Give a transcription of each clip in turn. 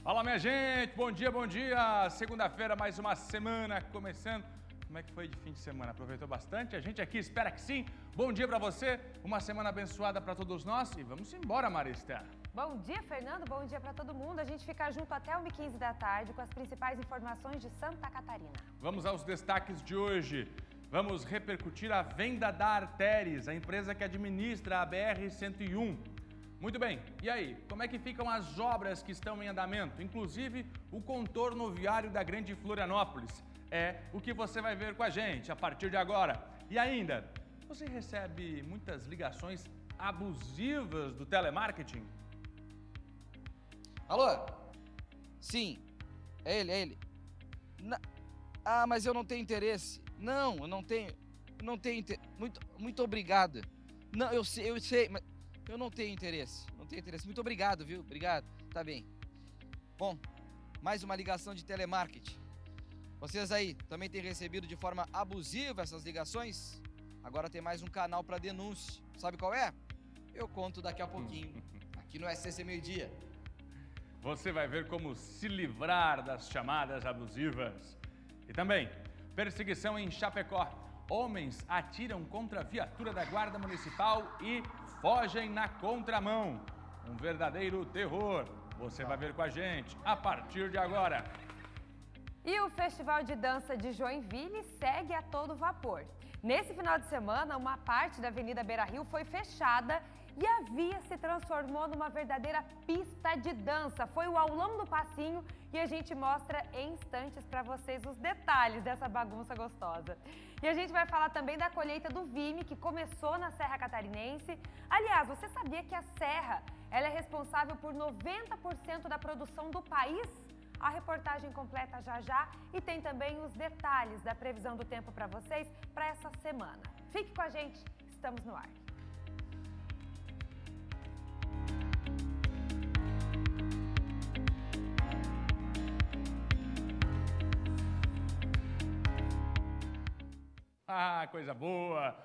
Fala, minha gente, bom dia, bom dia. Segunda-feira, mais uma semana começando. Como é que foi de fim de semana? Aproveitou bastante? A gente aqui espera que sim. Bom dia para você, uma semana abençoada para todos nós e vamos embora, Marista. Bom dia, Fernando. Bom dia para todo mundo. A gente fica junto até 1h15 da tarde com as principais informações de Santa Catarina. Vamos aos destaques de hoje. Vamos repercutir a venda da Arteris, a empresa que administra a BR-101. Muito bem, e aí, como é que ficam as obras que estão em andamento? Inclusive, o contorno viário da Grande Florianópolis. É o que você vai ver com a gente a partir de agora. E ainda, você recebe muitas ligações abusivas do telemarketing? Alô? Sim, é ele. Mas eu não tenho interesse. Não, eu não tenho interesse. Muito obrigado. Não, eu sei, mas eu não tenho interesse. Muito obrigado, viu? Obrigado. Tá bem. Bom, mais uma ligação de telemarketing. Vocês aí também têm recebido de forma abusiva essas ligações? Agora tem mais um canal para denúncia. Sabe qual é? Eu conto daqui a pouquinho, aqui no SCC Meio Dia. Você vai ver como se livrar das chamadas abusivas. E também, perseguição em Chapecó. Homens atiram contra a viatura da Guarda Municipal e fogem na contramão. Um verdadeiro terror. Você vai ver com a gente a partir de agora. E o Festival de Dança de Joinville segue a todo vapor. Nesse final de semana, uma parte da Avenida Beira-Rio foi fechada e a via se transformou numa verdadeira pista de dança. Foi o aulão do passinho e a gente mostra em instantes para vocês os detalhes dessa bagunça gostosa. E a gente vai falar também da colheita do Vime, que começou na Serra Catarinense. Aliás, você sabia que a Serra ela é responsável por 90% da produção do país? A reportagem completa já e tem também os detalhes da previsão do tempo para vocês para essa semana. Fique com a gente, estamos no ar. Ah, coisa boa!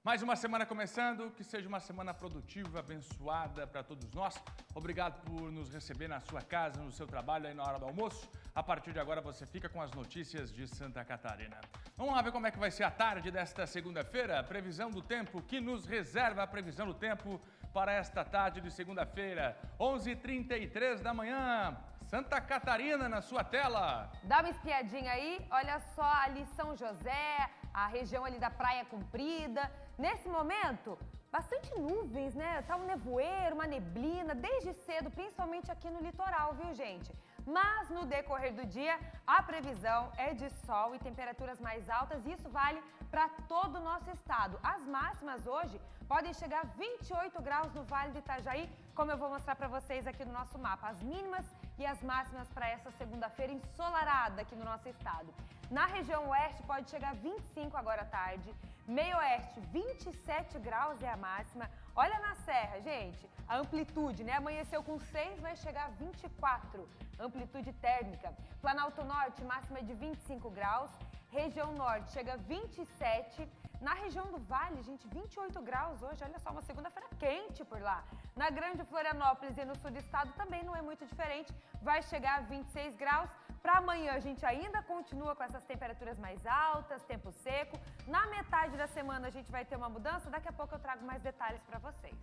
Mais uma semana começando, que seja uma semana produtiva, abençoada para todos nós. Obrigado por nos receber na sua casa, no seu trabalho, aí na hora do almoço. A partir de agora você fica com as notícias de Santa Catarina. Vamos lá ver como é que vai ser a tarde desta segunda-feira. A previsão do tempo, que nos reserva a previsão do tempo para esta tarde de segunda-feira. 11h33 da manhã, Santa Catarina na sua tela. Dá uma espiadinha aí, olha só ali São José, a região ali da Praia Comprida. Nesse momento, bastante nuvens, né? Tá um nevoeiro, uma neblina, desde cedo, principalmente aqui no litoral, viu, gente? Mas no decorrer do dia, a previsão é de sol e temperaturas mais altas e isso vale para todo o nosso estado. As máximas hoje podem chegar a 28 graus no Vale do Itajaí, como eu vou mostrar para vocês aqui no nosso mapa. As mínimas e as máximas para essa segunda-feira ensolarada aqui no nosso estado. Na região oeste pode chegar a 25 agora à tarde, meio oeste 27 graus é a máxima. Olha na serra, gente, a amplitude, né? Amanheceu com 6, vai chegar a 24, amplitude térmica. Planalto Norte, máxima de 25 graus. Região Norte chega a 27. Na região do Vale, gente, 28 graus hoje. Olha só, uma segunda-feira quente por lá. Na Grande Florianópolis e no sul do estado também não é muito diferente. Vai chegar a 26 graus. Para amanhã a gente ainda continua com essas temperaturas mais altas, tempo seco. Na metade da semana a gente vai ter uma mudança. Daqui a pouco eu trago mais detalhes para vocês.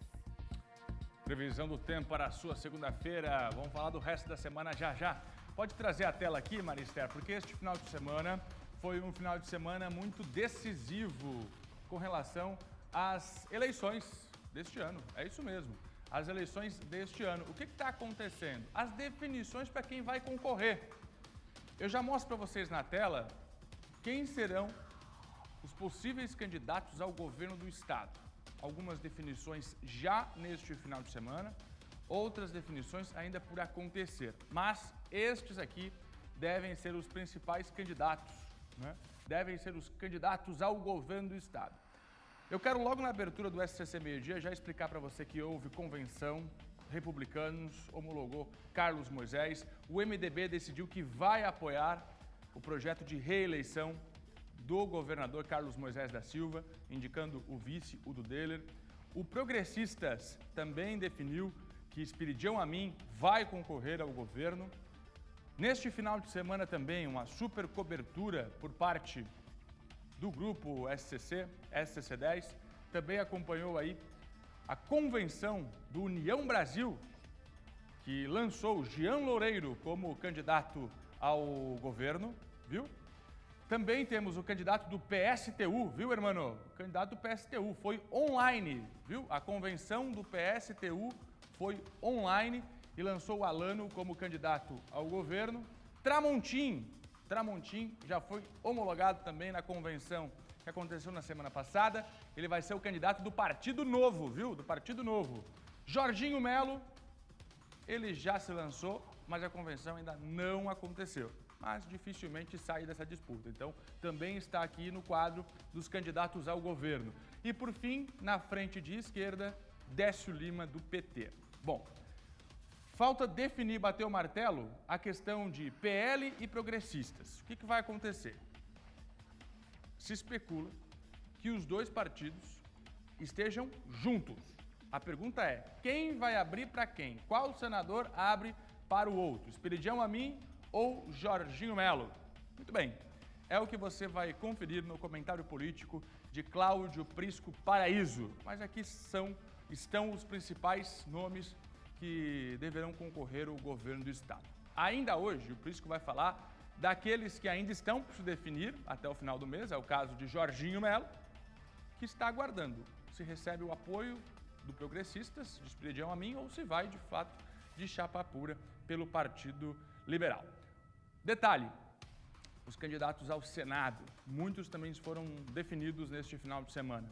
Previsão do tempo para a sua segunda-feira. Vamos falar do resto da semana já. Pode trazer a tela aqui, Marister, porque este final de semana foi um final de semana muito decisivo com relação às eleições deste ano. É isso mesmo, as eleições deste ano. O que está acontecendo? As definições para quem vai concorrer. Eu já mostro para vocês na tela quem serão os possíveis candidatos ao governo do estado. Algumas definições já neste final de semana, outras definições ainda por acontecer. Mas estes aqui devem ser os principais candidatos, né? Devem ser os candidatos ao governo do estado. Eu quero logo na abertura do SCC Meio Dia já explicar para você que houve convenção, Republicanos homologou Carlos Moisés, o MDB decidiu que vai apoiar o projeto de reeleição do governador Carlos Moisés da Silva, indicando o vice, o Dudeler. O Progressistas também definiu que Espiridião Amin vai concorrer ao governo. Neste final de semana também, uma super cobertura por parte do grupo SCC10, também acompanhou aí a convenção do União Brasil, que lançou Jean Loureiro como candidato ao governo, viu? Também temos o candidato do PSTU, viu, irmão? O candidato do PSTU foi online, viu? A convenção do PSTU foi online e lançou o Alano como candidato ao governo. Tramontim já foi homologado também na convenção que aconteceu na semana passada. Ele vai ser o candidato do Partido Novo, viu? Do Partido Novo. Jorginho Melo, ele já se lançou, mas a convenção ainda não aconteceu. Mas dificilmente sai dessa disputa. Então, também está aqui no quadro dos candidatos ao governo. E, por fim, na frente de esquerda, Décio Lima, do PT. Bom, falta definir, bater o martelo, a questão de PL e progressistas. O que vai acontecer? Se especula que os dois partidos estejam juntos. A pergunta é, quem vai abrir para quem? Qual senador abre para o outro? Esperidião Amin ou Jorginho Melo? Muito bem, é o que você vai conferir no comentário político de Cláudio Prisco Paraíso. Mas aqui estão os principais nomes que deverão concorrer ao governo do estado. Ainda hoje, o Prisco vai falar daqueles que ainda estão por se definir até o final do mês, é o caso de Jorginho Melo, que está aguardando se recebe o apoio do Progressistas, de Esperidião Amin, ou se vai, de fato, de chapa pura pelo Partido Liberal. Detalhe, os candidatos ao Senado, muitos também foram definidos neste final de semana.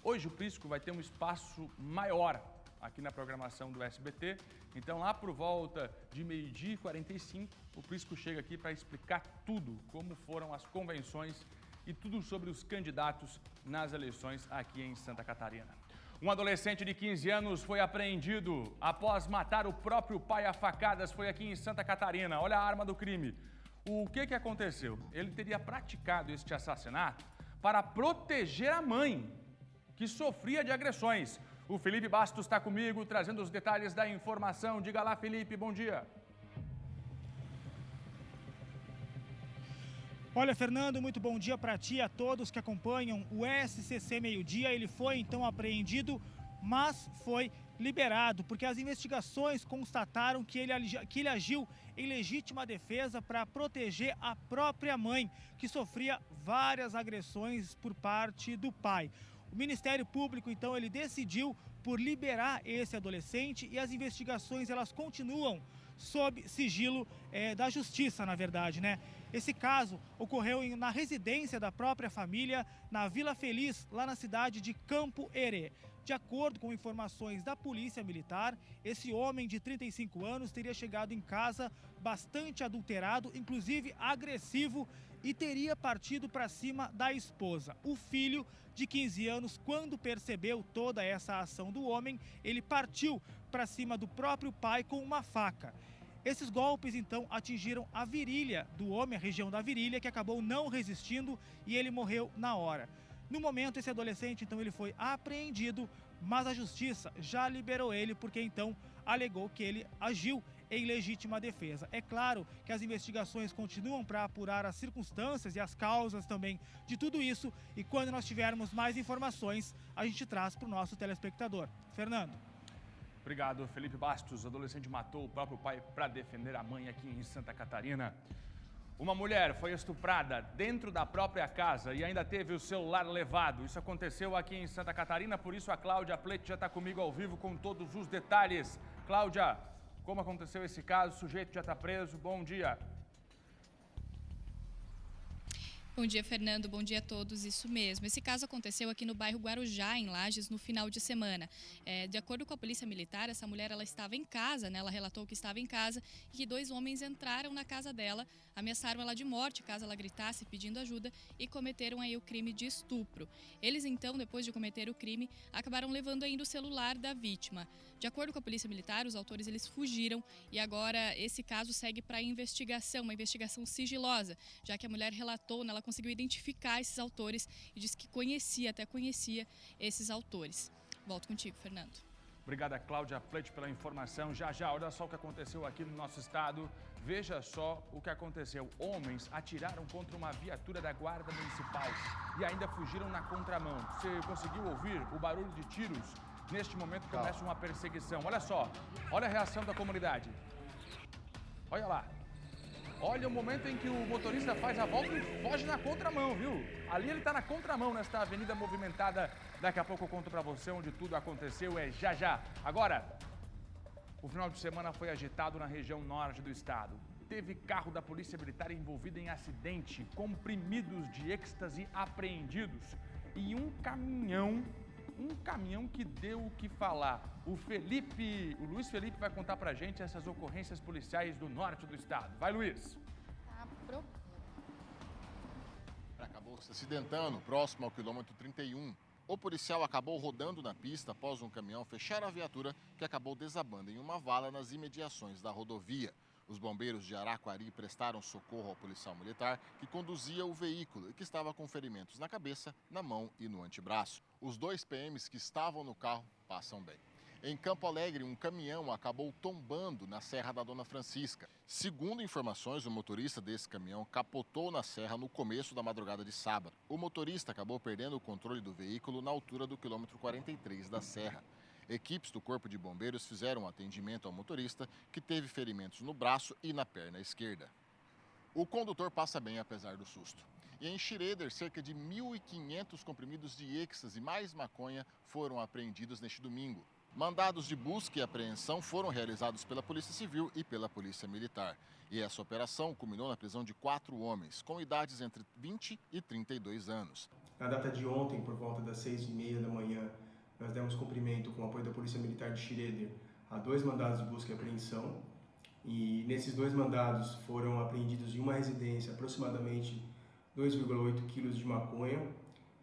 Hoje o Prisco vai ter um espaço maior aqui na programação do SBT, então lá por volta de 12h45, o Prisco chega aqui para explicar tudo, como foram as convenções e tudo sobre os candidatos nas eleições aqui em Santa Catarina. Um adolescente de 15 anos foi apreendido após matar o próprio pai a facadas, foi aqui em Santa Catarina. Olha a arma do crime. O que aconteceu? Ele teria praticado este assassinato para proteger a mãe, que sofria de agressões. O Felipe Bastos está comigo, trazendo os detalhes da informação. Diga lá, Felipe, bom dia. Olha, Fernando, muito bom dia para ti e a todos que acompanham o SCC Meio-Dia. Ele foi então apreendido, mas foi liberado, porque as investigações constataram que ele agiu em legítima defesa para proteger a própria mãe, que sofria várias agressões por parte do pai. O Ministério Público, então, ele decidiu por liberar esse adolescente e as investigações, elas continuam sob sigilo da Justiça, na verdade, né? Esse caso ocorreu na residência da própria família, na Vila Feliz, lá na cidade de Campo Herê. De acordo com informações da Polícia Militar, esse homem de 35 anos teria chegado em casa bastante adulterado, inclusive agressivo, e teria partido para cima da esposa. O filho de 15 anos, quando percebeu toda essa ação do homem, ele partiu para cima do próprio pai com uma faca. Esses golpes, então, atingiram a virilha do homem, a região da virilha, que acabou não resistindo e ele morreu na hora. No momento, esse adolescente, então, ele foi apreendido, mas a justiça já liberou ele porque, então, alegou que ele agiu em legítima defesa. É claro que as investigações continuam para apurar as circunstâncias e as causas também de tudo isso, e quando nós tivermos mais informações, a gente traz para o nosso telespectador. Fernando. Obrigado, Felipe Bastos. O adolescente matou o próprio pai para defender a mãe aqui em Santa Catarina. Uma mulher foi estuprada dentro da própria casa e ainda teve o celular levado. Isso aconteceu aqui em Santa Catarina, por isso a Cláudia Plete já está comigo ao vivo com todos os detalhes. Cláudia, como aconteceu esse caso? O sujeito já está preso. Bom dia. Bom dia, Fernando. Bom dia a todos. Isso mesmo. Esse caso aconteceu aqui no bairro Guarujá, em Lages, no final de semana. De acordo com a Polícia Militar, essa mulher ela estava em casa, né? Ela relatou que estava em casa e que dois homens entraram na casa dela, ameaçaram ela de morte caso ela gritasse pedindo ajuda e cometeram aí o crime de estupro. Eles então, depois de cometer o crime, acabaram levando ainda o celular da vítima. De acordo com a Polícia Militar, os autores eles fugiram e agora esse caso segue para investigação, uma investigação sigilosa, já que a mulher relatou, ela conseguiu identificar esses autores e disse que até conhecia esses autores. Volto contigo, Fernando. Obrigada, Cláudia Plete, pela informação. Já, olha só o que aconteceu aqui no nosso estado. Veja só o que aconteceu. Homens atiraram contra uma viatura da Guarda Municipal e ainda fugiram na contramão. Você conseguiu ouvir o barulho de tiros? Neste momento começa uma perseguição. Olha só, olha a reação da comunidade. Olha lá. Olha o momento em que o motorista faz a volta e foge na contramão, viu? Ali ele está na contramão, nesta avenida movimentada. Daqui a pouco eu conto para você onde tudo aconteceu, é já. Agora, o final de semana foi agitado na região norte do estado. Teve carro da Polícia Militar envolvido em acidente, comprimidos de êxtase apreendidos e um caminhão que deu o que falar. O Luiz Felipe vai contar pra gente essas ocorrências policiais do norte do estado. Vai, Luiz. Acabou se acidentando próximo ao quilômetro 31. O policial acabou rodando na pista após um caminhão fechar a viatura que acabou desabando em uma vala nas imediações da rodovia. Os bombeiros de Araquari prestaram socorro ao policial militar que conduzia o veículo e que estava com ferimentos na cabeça, na mão e no antebraço. Os 2 PMs que estavam no carro passam bem. Em Campo Alegre, um caminhão acabou tombando na Serra da Dona Francisca. Segundo informações, o motorista desse caminhão capotou na serra no começo da madrugada de sábado. O motorista acabou perdendo o controle do veículo na altura do quilômetro 43 da serra. Equipes do Corpo de Bombeiros fizeram um atendimento ao motorista, que teve ferimentos no braço e na perna esquerda. O condutor passa bem apesar do susto. E em Schroeder, cerca de 1.500 comprimidos de êxtase mais maconha foram apreendidos neste domingo. Mandados de busca e apreensão foram realizados pela Polícia Civil e pela Polícia Militar. E essa operação culminou na prisão de 4 homens, com idades entre 20 e 32 anos. Na data de ontem, por volta das 6h30 da manhã, nós demos cumprimento, com o apoio da Polícia Militar de Schroeder, a 2 mandados de busca e apreensão. E nesses 2 mandados foram apreendidos em uma residência aproximadamente 2,8 quilos de maconha,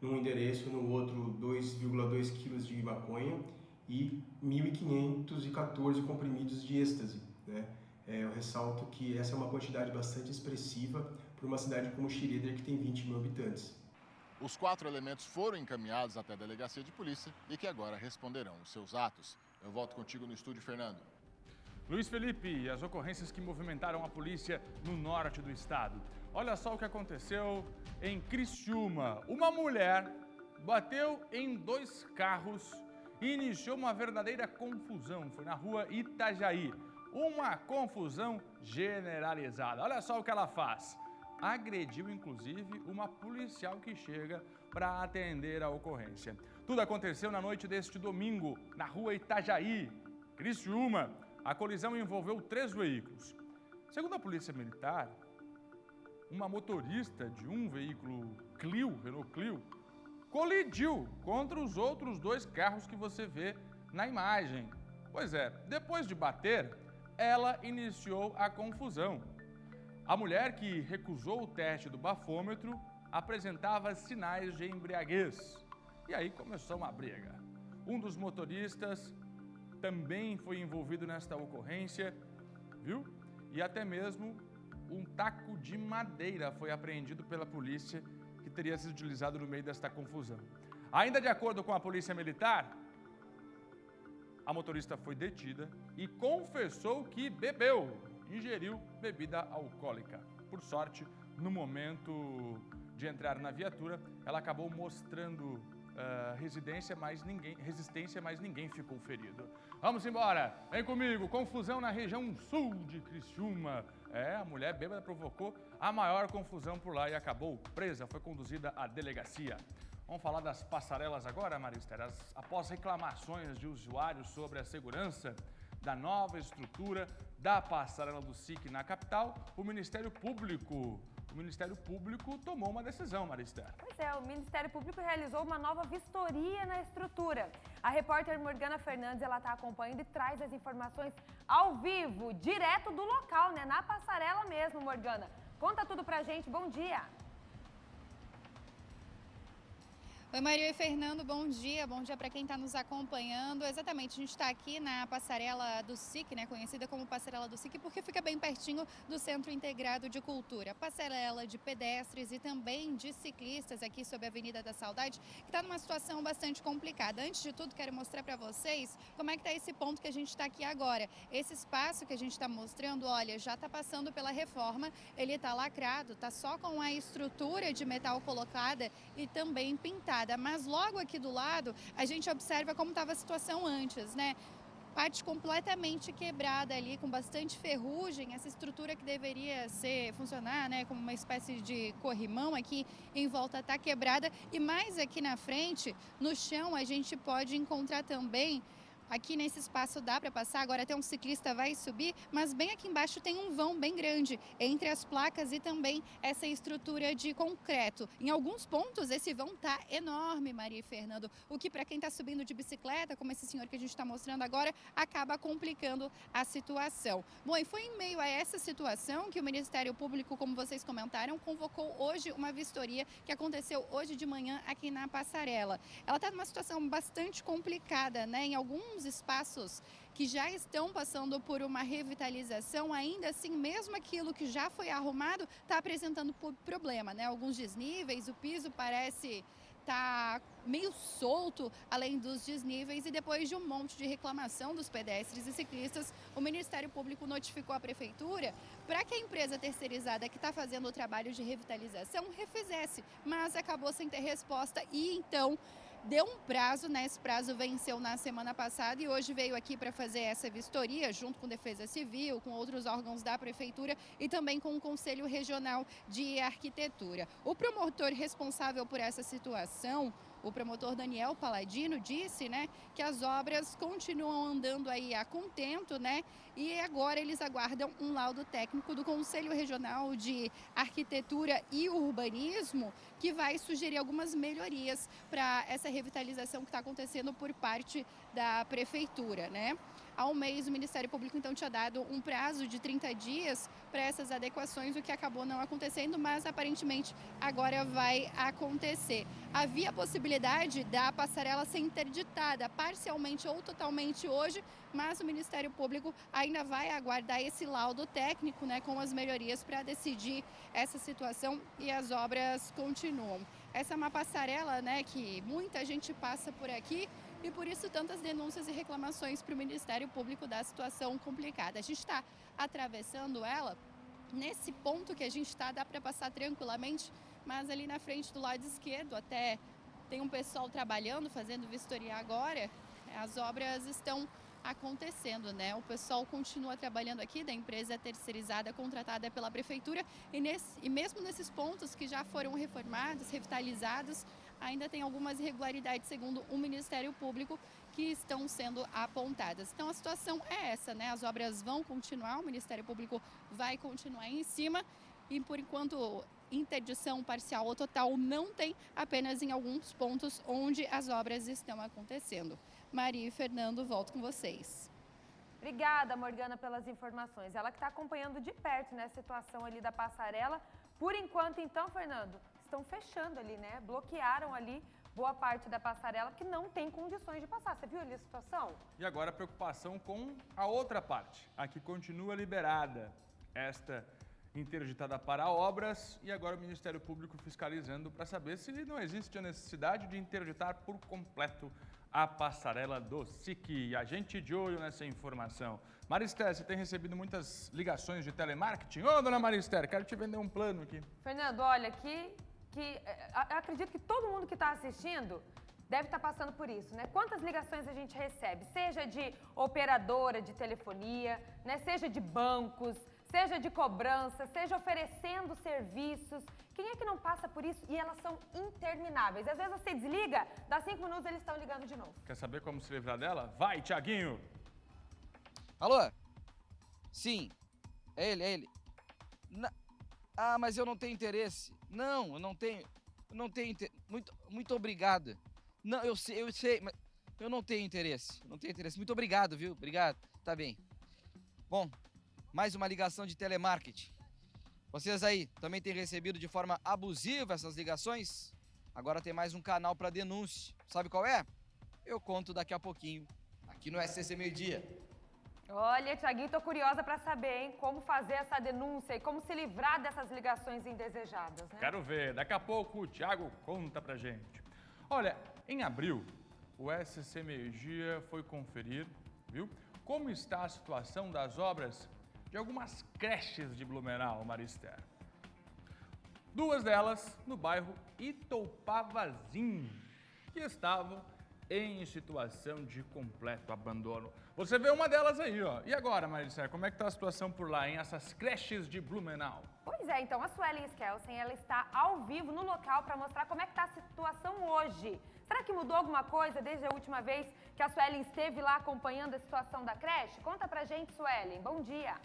num endereço, no outro 2,2 quilos de maconha e 1.514 comprimidos de êxtase, né? Eu ressalto que essa é uma quantidade bastante expressiva para uma cidade como Schroeder, que tem 20 mil habitantes. Os 4 elementos foram encaminhados até a delegacia de polícia e que agora responderão os seus atos. Eu volto contigo no estúdio, Fernando. Luiz Felipe, as ocorrências que movimentaram a polícia no norte do estado. Olha só o que aconteceu em Criciúma. Uma mulher bateu em 2 carros e iniciou uma verdadeira confusão. Foi na rua Itajaí. Uma confusão generalizada. Olha só o que ela faz. Agrediu, inclusive, uma policial que chega para atender a ocorrência. Tudo aconteceu na noite deste domingo, na rua Itajaí, Criciúma. A colisão envolveu 3 veículos. Segundo a Polícia Militar, uma motorista de um veículo Renault Clio, colidiu contra os outros 2 carros que você vê na imagem. Pois é, depois de bater, ela iniciou a confusão. A mulher, que recusou o teste do bafômetro, apresentava sinais de embriaguez. E aí começou uma briga. Um dos motoristas também foi envolvido nesta ocorrência, viu? E até mesmo um taco de madeira foi apreendido pela polícia, que teria sido utilizado no meio desta confusão. Ainda de acordo com a Polícia Militar, a motorista foi detida e confessou que ingeriu bebida alcoólica. Por sorte, no momento de entrar na viatura, ela acabou mostrando resistência, mas ninguém ficou ferido. Vamos embora, vem comigo. Confusão na região sul de Criciúma. A mulher bêbada provocou a maior confusão por lá e acabou presa, foi conduzida à delegacia. Vamos falar das passarelas agora, Marister? Após reclamações de usuários sobre a segurança da nova estrutura da passarela do SIC na capital, o Ministério Público tomou uma decisão, Marister. Pois é, o Ministério Público realizou uma nova vistoria na estrutura. A repórter Morgana Fernandes, ela está acompanhando e traz as informações ao vivo, direto do local, né? Na passarela mesmo, Morgana. Conta tudo pra gente, bom dia. Oi, Maria e Fernando, bom dia para quem está nos acompanhando. Exatamente, a gente está aqui na passarela do SIC, né, conhecida como passarela do SIC, porque fica bem pertinho do Centro Integrado de Cultura. Passarela de pedestres e também de ciclistas aqui sobre a Avenida da Saudade, que está numa situação bastante complicada. Antes de tudo, quero mostrar para vocês como é que está esse ponto que a gente está aqui agora. Esse espaço que a gente está mostrando, olha, já está passando pela reforma, ele está lacrado, está só com a estrutura de metal colocada e também pintada. Mas logo aqui do lado, a gente observa como estava a situação antes, né? Parte completamente quebrada ali, com bastante ferrugem, essa estrutura que deveria funcionar, né, como uma espécie de corrimão aqui em volta está quebrada. E mais aqui na frente, no chão, a gente pode encontrar também. Aqui nesse espaço dá para passar, agora até um ciclista vai subir, mas bem aqui embaixo tem um vão bem grande entre as placas e também essa estrutura de concreto. Em alguns pontos esse vão tá enorme, Maria e Fernando, o que para quem está subindo de bicicleta, como esse senhor que a gente está mostrando agora, acaba complicando a situação. Bom, e foi em meio a essa situação que o Ministério Público, como vocês comentaram, convocou hoje uma vistoria que aconteceu hoje de manhã aqui na passarela. Ela está numa situação bastante complicada, né? Em alguns espaços que já estão passando por uma revitalização, ainda assim, mesmo aquilo que já foi arrumado está apresentando problema, né? Alguns desníveis, o piso parece estar meio solto, além dos desníveis, e depois de um monte de reclamação dos pedestres e ciclistas, o Ministério Público notificou a Prefeitura para que a empresa terceirizada que está fazendo o trabalho de revitalização refizesse, mas acabou sem ter resposta e então deu um prazo, né? Esse prazo venceu na semana passada e hoje veio aqui para fazer essa vistoria junto com Defesa Civil, com outros órgãos da Prefeitura e também com o Conselho Regional de Arquitetura. O promotor responsável por essa situação, o promotor Daniel Paladino, disse, né, que as obras continuam andando aí a contento, né, e agora eles aguardam um laudo técnico do Conselho Regional de Arquitetura e Urbanismo, que vai sugerir algumas melhorias para essa revitalização que está acontecendo por parte da Prefeitura, né. Há um mês, o Ministério Público, então, tinha dado um prazo de 30 dias para essas adequações, o que acabou não acontecendo, mas aparentemente agora vai acontecer. Havia a possibilidade da passarela ser interditada parcialmente ou totalmente hoje, mas o Ministério Público ainda vai aguardar esse laudo técnico, né, com as melhorias para decidir essa situação e as obras continuam. Essa é uma passarela, né, que muita gente passa por aqui, e por isso tantas denúncias e reclamações para o Ministério Público da situação complicada. A gente está atravessando ela, nesse ponto que a gente está, dá para passar tranquilamente, mas ali na frente do lado esquerdo até tem um pessoal trabalhando, fazendo vistoria agora, as obras estão acontecendo, né? O pessoal continua trabalhando aqui da empresa terceirizada contratada pela Prefeitura e mesmo nesses pontos que já foram reformados, revitalizados, ainda tem algumas irregularidades, segundo o Ministério Público, que estão sendo apontadas. Então a situação é essa, né? As obras vão continuar, o Ministério Público vai continuar em cima e por enquanto interdição parcial ou total não tem, apenas em alguns pontos onde as obras estão acontecendo. Maria e Fernando, volto com vocês. Obrigada, Morgana, pelas informações. Ela que está acompanhando de perto, né, a situação ali da passarela. Por enquanto, então, Fernando, estão fechando ali, né? Bloquearam ali boa parte da passarela, porque não tem condições de passar. Você viu ali a situação? E agora a preocupação com a outra parte, a que continua liberada, esta interditada para obras, e agora o Ministério Público fiscalizando para saber se não existe a necessidade de interditar por completo a passarela do SIC. E a gente de olho nessa informação. Maristé, você tem recebido muitas ligações de telemarketing? Ô, dona Maristé, quero te vender um plano aqui. Fernando, olha, eu acredito que todo mundo que está assistindo deve estar passando por isso, né? Quantas ligações a gente recebe, seja de operadora de telefonia, né? Seja de bancos, seja de cobrança, seja oferecendo serviços. Quem é que não passa por isso? E elas são intermináveis. Às vezes você desliga, dá 5 minutos eles estão ligando de novo. Quer saber como se livrar dela? Vai, Thiaguinho! Alô? Sim, é ele. Mas eu não tenho interesse. Não, eu não tenho interesse. Muito obrigado. Não, eu sei, mas eu não tenho interesse. Muito obrigado, viu? Obrigado. Tá bem. Bom, mais uma ligação de telemarketing. Vocês aí também têm recebido de forma abusiva essas ligações? Agora tem mais um canal para denúncia. Sabe qual é? Eu conto daqui a pouquinho, aqui no SCC Meio Dia. Olha, Tiaguinho, tô curiosa para saber, hein, como fazer essa denúncia e como se livrar dessas ligações indesejadas, né? Quero ver. Daqui a pouco o Thiago conta pra gente. Olha, em abril, o SCC Meio Dia foi conferir, viu, como está a situação das obras de algumas creches de Blumenau, Marister. Duas delas no bairro Itopavazinho, que estavam em situação de completo abandono. Você vê uma delas aí, ó. E agora, Marister, como é que tá a situação por lá, em essas creches de Blumenau? Pois é, então a Suelen Skelsen, ela está ao vivo no local para mostrar como é que está a situação hoje. Será que mudou alguma coisa desde a última vez que a Suelen esteve lá acompanhando a situação da creche? Conta pra gente, Suelen. Bom dia.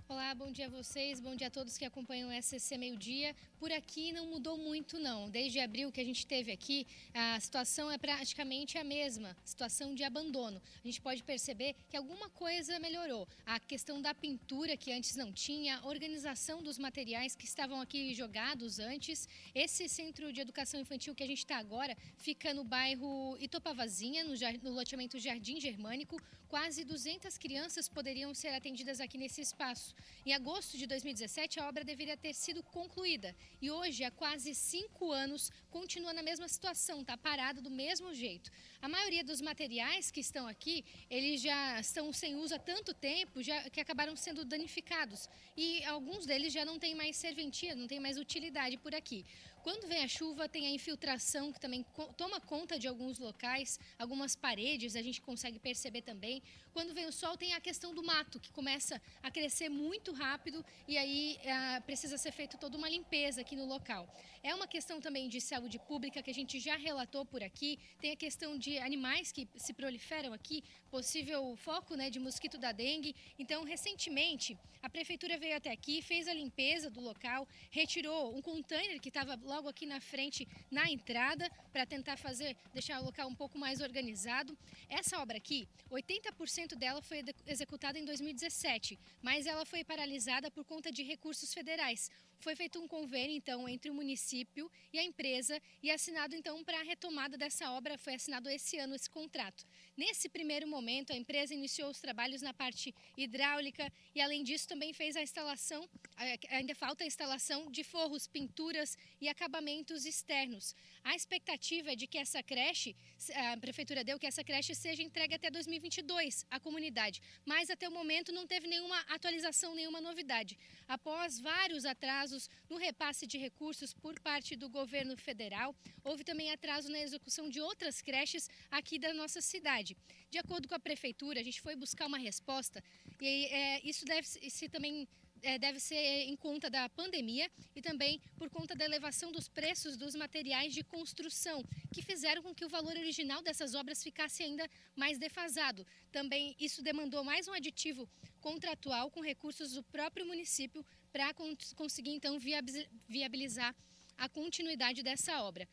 Olá, bom dia a vocês, bom dia a todos que acompanham o SCC Meio Dia. Por aqui não mudou muito não, desde abril que a gente teve aqui, a situação é praticamente a mesma, situação de abandono. A gente pode perceber que alguma coisa melhorou, a questão da pintura que antes não tinha, a organização dos materiais que estavam aqui jogados antes. Esse centro de educação infantil que a gente está agora fica no bairro Itopavazinha, no loteamento Jardim Germânico. Quase 200 crianças poderiam ser atendidas aqui nesse espaço. Em agosto de 2017, a obra deveria ter sido concluída e hoje, há quase 5 anos, continua na mesma situação, está parado do mesmo jeito. A maioria dos materiais que estão aqui, eles já estão sem uso há tanto tempo que acabaram sendo danificados e alguns deles já não têm mais serventia, não tem mais utilidade por aqui. Quando vem a chuva, tem a infiltração que também toma conta de alguns locais, algumas paredes a gente consegue perceber também. Quando vem o sol, tem a questão do mato, que começa a crescer muito rápido e aí precisa ser feita toda uma limpeza aqui no local. É uma questão também de saúde pública que a gente já relatou por aqui, tem a questão de animais que se proliferam aqui, possível foco, né, de mosquito da dengue. Então, recentemente, a prefeitura veio até aqui, fez a limpeza do local, retirou um container que estava logo aqui na frente, na entrada, para tentar deixar o local um pouco mais organizado. Essa obra aqui, 80% dela foi executada em 2017, mas ela foi paralisada por conta de recursos federais. Foi feito um convênio, então, entre o município e a empresa e assinado, então, para a retomada dessa obra, foi assinado esse ano esse contrato. Nesse primeiro momento, a empresa iniciou os trabalhos na parte hidráulica e, além disso, também fez a instalação, ainda falta a instalação de forros, pinturas e acabamentos externos. A expectativa é de que essa creche, a prefeitura deu que essa creche seja entregue até 2022 à comunidade, mas até o momento não teve nenhuma atualização, nenhuma novidade. Após vários atrasos no repasse de recursos por parte do governo federal, houve também atraso na execução de outras creches aqui da nossa cidade. De acordo com a prefeitura, a gente foi buscar uma resposta e isso deve ser em conta da pandemia e também por conta da elevação dos preços dos materiais de construção, que fizeram com que o valor original dessas obras ficasse ainda mais defasado. Também isso demandou mais um aditivo contratual com recursos do próprio município para conseguir então viabilizar a continuidade dessa obra.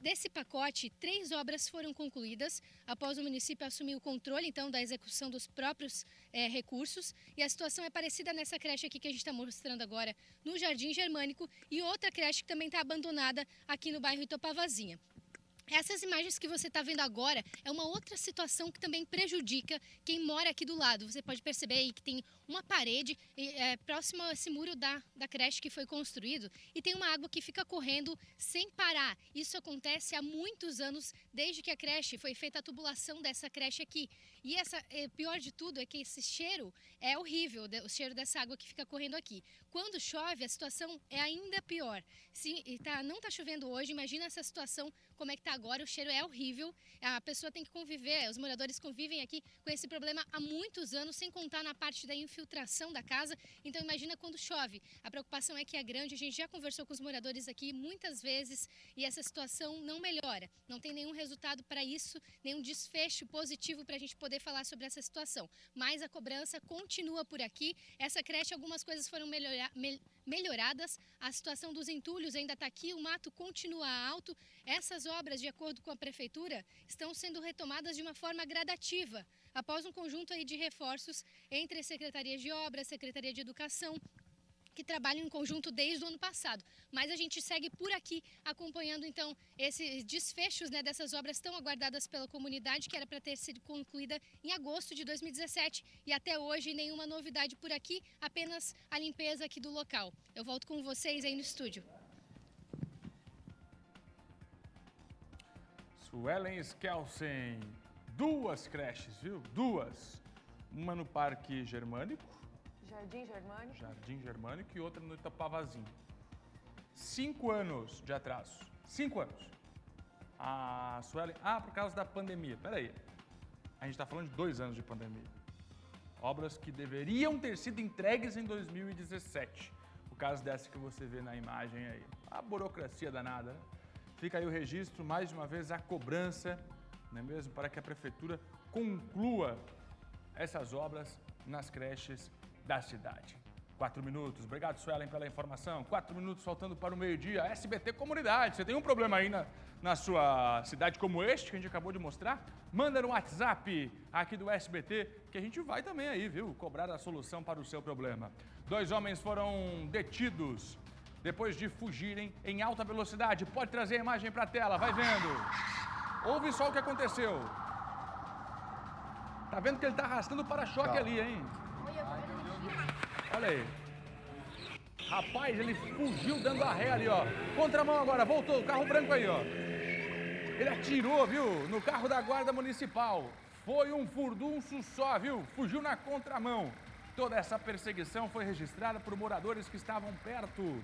Desse pacote, 3 obras foram concluídas após o município assumir o controle então da execução dos próprios recursos, e a situação é parecida nessa creche aqui que a gente está mostrando agora no Jardim Germânico e outra creche que também está abandonada aqui no bairro Itopavazinha. Essas imagens que você está vendo agora é uma outra situação que também prejudica quem mora aqui do lado. Você pode perceber aí que tem uma parede próximo a esse muro da creche que foi construído e tem uma água que fica correndo sem parar. Isso acontece há muitos anos, desde que a creche foi feita a tubulação dessa creche aqui. E pior de tudo é que esse cheiro é horrível, o cheiro dessa água que fica correndo aqui. Quando chove, a situação é ainda pior. Se não está chovendo hoje, imagina essa situação, como é que está agora, o cheiro é horrível. A pessoa tem que conviver, os moradores convivem aqui com esse problema há muitos anos, sem contar na parte da infiltração da casa. Então imagina quando chove. A preocupação é que é grande, a gente já conversou com os moradores aqui muitas vezes e essa situação não melhora. Não tem nenhum resultado para isso, nenhum desfecho positivo para a gente poder falar sobre essa situação. Mas a cobrança continua por aqui. Essa creche, algumas coisas foram melhoradas, a situação dos entulhos ainda está aqui, o mato continua alto. Essas obras, de acordo com a prefeitura, estão sendo retomadas de uma forma gradativa, após um conjunto aí de reforços entre a Secretaria de Obras, Secretaria de Educação, que trabalham em conjunto desde o ano passado. Mas a gente segue por aqui acompanhando então esses desfechos, né, dessas obras tão aguardadas pela comunidade, que era para ter sido concluída em agosto de 2017 e até hoje nenhuma novidade por aqui, apenas a limpeza aqui do local. Eu volto com vocês aí no estúdio. Suelen Skelsen, 2 creches, viu? 2. Uma no Parque Germânico, Jardim Germânico, e outra no Itapavazinho. 5 anos de atraso. 5 anos. A Suelen... por causa da pandemia. Peraí. A gente está falando de 2 anos de pandemia. Obras que deveriam ter sido entregues em 2017. O caso dessa que você vê na imagem aí. A burocracia danada, né? Fica aí o registro, mais uma vez, a cobrança, não é mesmo? Para que a Prefeitura conclua essas obras nas creches da cidade. 4 minutos. Obrigado, Suelen, pela informação. 4 minutos faltando para o meio-dia. SBT Comunidade. Você tem um problema aí na sua cidade como este, que a gente acabou de mostrar? Manda no WhatsApp aqui do SBT, que a gente vai também aí, viu? Cobrar a solução para o seu problema. 2 homens foram detidos depois de fugirem em alta velocidade. Pode trazer a imagem para a tela, vai vendo. Ouve só o que aconteceu. Tá vendo que ele tá arrastando o para-choque ali, hein? Olha aí. Rapaz, ele fugiu dando a ré ali, ó. Contramão agora, voltou, o carro branco aí, ó. Ele atirou, viu, no carro da Guarda Municipal. Foi um furdunço só, viu? Fugiu na contramão. Toda essa perseguição foi registrada por moradores que estavam perto.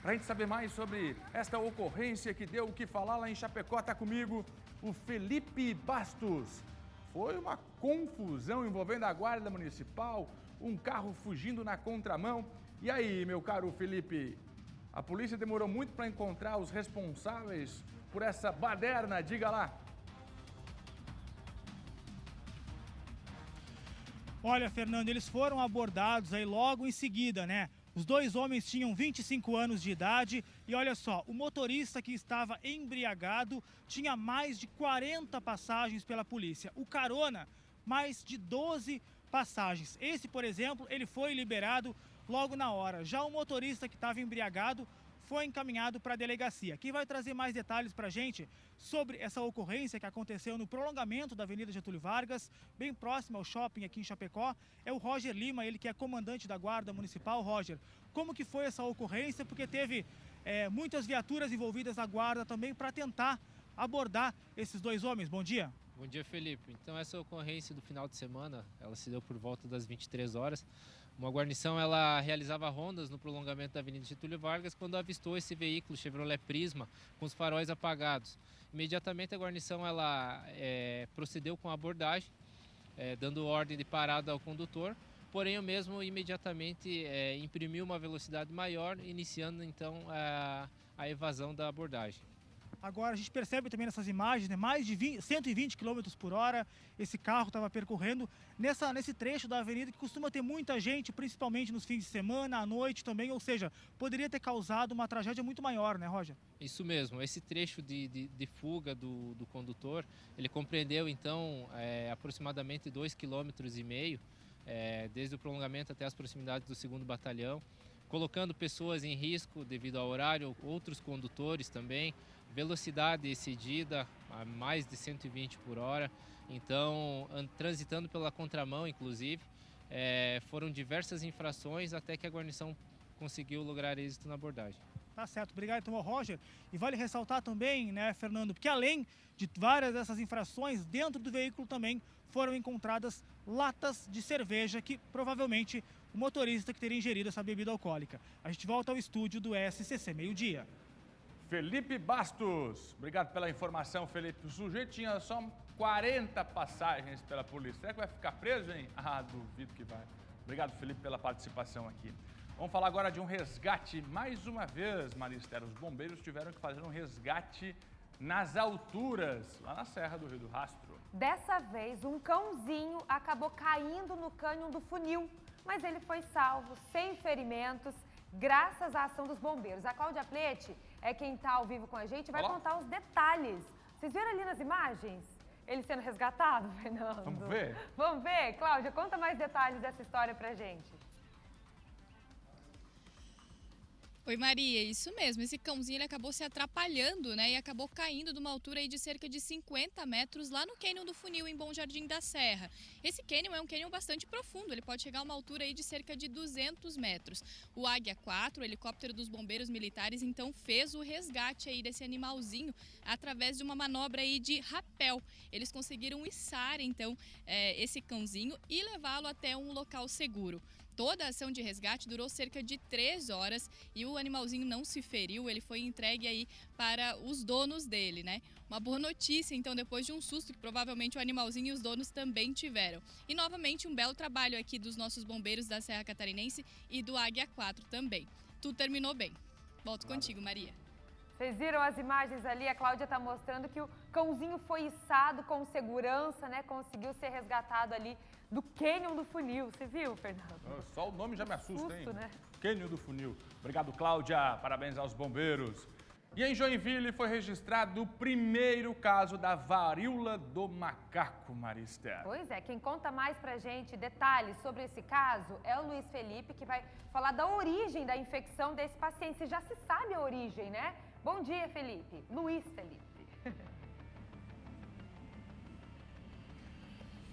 Para a gente saber mais sobre esta ocorrência que deu o que falar lá em Chapecó, está comigo o Felipe Bastos. Foi uma confusão envolvendo a Guarda Municipal, um carro fugindo na contramão. E aí, meu caro Felipe, a polícia demorou muito para encontrar os responsáveis por essa baderna, diga lá. Olha, Fernando, eles foram abordados aí logo em seguida, né? Os 2 homens tinham 25 anos de idade e olha só, o motorista que estava embriagado tinha mais de 40 passagens pela polícia. O carona, mais de 12 passagens. Esse, por exemplo, ele foi liberado logo na hora. Já o motorista que estava embriagado foi encaminhado para a delegacia. Quem vai trazer mais detalhes para a gente sobre essa ocorrência que aconteceu no prolongamento da Avenida Getúlio Vargas, bem próximo ao shopping aqui em Chapecó, é o Roger Lima, ele que é comandante da Guarda Municipal. Roger, como que foi essa ocorrência? Porque teve muitas viaturas envolvidas na Guarda também para tentar abordar esses 2 homens. Bom dia. Bom dia, Felipe. Então, essa ocorrência do final de semana, ela se deu por volta das 23 horas. Uma guarnição, ela realizava rondas no prolongamento da Avenida Getúlio Vargas quando avistou esse veículo Chevrolet Prisma com os faróis apagados. Imediatamente a guarnição ela procedeu com a abordagem, dando ordem de parada ao condutor, porém o mesmo imediatamente imprimiu uma velocidade maior, iniciando então a evasão da abordagem. Agora a gente percebe também nessas imagens, né, mais de 120 km por hora esse carro estava percorrendo nesse trecho da avenida que costuma ter muita gente, principalmente nos fins de semana, à noite também, ou seja, poderia ter causado uma tragédia muito maior, né, Roger? Isso mesmo, esse trecho de fuga do condutor, ele compreendeu então aproximadamente 2,5 km, desde o prolongamento até as proximidades do 2º Batalhão, colocando pessoas em risco devido ao horário, outros condutores também, velocidade excedida a mais de 120 por hora, então transitando pela contramão inclusive, foram diversas infrações até que a guarnição conseguiu lograr êxito na abordagem. Tá certo, obrigado então ao Roger. E vale ressaltar também, né, Fernando, porque além de várias dessas infrações, dentro do veículo também foram encontradas latas de cerveja que provavelmente o motorista que teria ingerido essa bebida alcoólica. A gente volta ao estúdio do SCC Meio-Dia. Felipe Bastos, obrigado pela informação, Felipe. O sujeito tinha só 40 passagens pela polícia. Será que vai ficar preso, hein? Duvido que vai. Obrigado, Felipe, pela participação aqui. Vamos falar agora de um resgate. Mais uma vez, Maristela, os bombeiros tiveram que fazer um resgate nas alturas, lá na Serra do Rio do Rastro. Dessa vez, um cãozinho acabou caindo no cânion do Funil, mas ele foi salvo, sem ferimentos, graças à ação dos bombeiros. A Cláudia Plete é quem está ao vivo com a gente, vai contar os detalhes. Vocês viram ali nas imagens? Ele sendo resgatado, Fernando? Vamos ver? Vamos ver? Cláudia, conta mais detalhes dessa história pra gente. Oi, Maria, isso mesmo. Esse cãozinho ele acabou se atrapalhando, né? E acabou caindo de uma altura aí de cerca de 50 metros lá no Cânion do Funil, em Bom Jardim da Serra. Esse cânion é um cânion bastante profundo, ele pode chegar a uma altura aí de cerca de 200 metros. O Águia 4, o helicóptero dos bombeiros militares, então fez o resgate aí desse animalzinho através de uma manobra aí de rapel. Eles conseguiram içar, então, esse cãozinho e levá-lo até um local seguro. Toda a ação de resgate durou cerca de 3 horas e o animalzinho não se feriu, ele foi entregue aí para os donos dele, né? Uma boa notícia, então, depois de um susto que provavelmente o animalzinho e os donos também tiveram. E, novamente, um belo trabalho aqui dos nossos bombeiros da Serra Catarinense e do Águia 4 também. Tudo terminou bem. Volto contigo, Maria. Vocês viram as imagens ali? A Cláudia está mostrando que o cãozinho foi içado com segurança, né? Conseguiu ser resgatado ali do Cânion do Funil. Você viu, Fernando? Só o nome já me assusta, Susto, hein? né? Cânion do Funil. Obrigado, Cláudia. Parabéns aos bombeiros. E em Joinville foi registrado o primeiro caso da varíola do macaco, Maristela. Pois é, quem conta mais pra gente detalhes sobre esse caso é o Luiz Felipe, que vai falar da origem da infecção desse paciente. Você já se sabe a origem, né? Bom dia, Felipe. Luiz Felipe.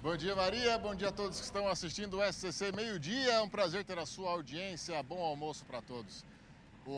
Bom dia, Maria. Bom dia a todos que estão assistindo o SCC Meio-Dia. É um prazer ter a sua audiência. Bom almoço para todos.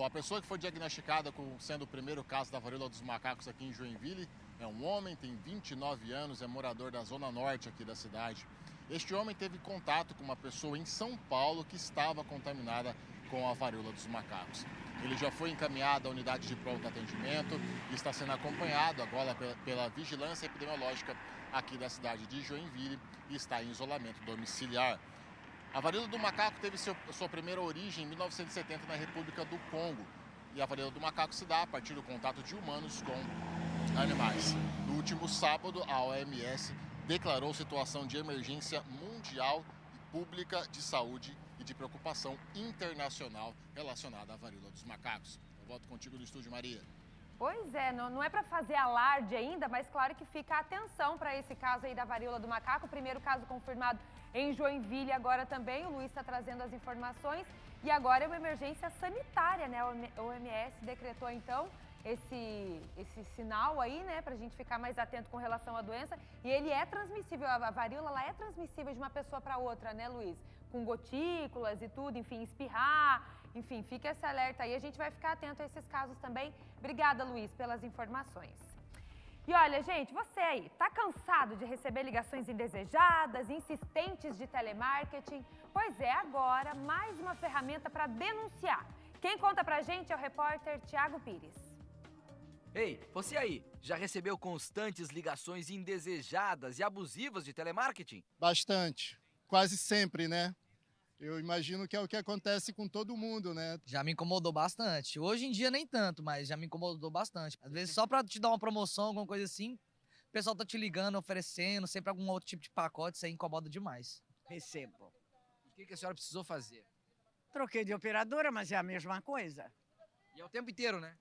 A pessoa que foi diagnosticada sendo o primeiro caso da varíola dos macacos aqui em Joinville é um homem, tem 29 anos, é morador da zona norte aqui da cidade. Este homem teve contato com uma pessoa em São Paulo que estava contaminada com a varíola dos macacos. Ele já foi encaminhado à unidade de pronto atendimento e está sendo acompanhado agora pela vigilância epidemiológica aqui da cidade de Joinville e está em isolamento domiciliar. A varíola do macaco teve sua primeira origem em 1970 na República do Congo. E a varíola do macaco se dá a partir do contato de humanos com animais. No último sábado, a OMS declarou situação de emergência mundial e pública de saúde e de preocupação internacional relacionada à varíola dos macacos. Eu volto contigo no estúdio, Maria. Pois é, não é para fazer alarde ainda, mas claro que fica a atenção para esse caso aí da varíola do macaco. O primeiro caso confirmado em Joinville agora também. O Luiz está trazendo as informações. E agora é uma emergência sanitária, né? A OMS decretou então esse sinal aí, né? Para a gente ficar mais atento com relação à doença. E ele é transmissível, a varíola ela é transmissível de uma pessoa para outra, né, Luiz? Com gotículas e tudo, enfim, espirrar. Enfim, fica esse alerta aí, a gente vai ficar atento a esses casos também. Obrigada, Luiz, pelas informações. E olha, gente, você aí, tá cansado de receber ligações indesejadas, insistentes de telemarketing? Pois é, agora mais uma ferramenta para denunciar. Quem conta pra gente é o repórter Thiago Pires. Ei, você aí, já recebeu constantes ligações indesejadas e abusivas de telemarketing? Bastante, quase sempre, né? Eu imagino que é o que acontece com todo mundo, né? Já me incomodou bastante. Hoje em dia nem tanto, mas já me incomodou bastante. Às vezes só pra te dar uma promoção, alguma coisa assim, o pessoal tá te ligando, oferecendo, sempre algum outro tipo de pacote, isso aí incomoda demais. Recebo. O que a senhora precisou fazer? Troquei de operadora, mas é a mesma coisa. E é o tempo inteiro, né?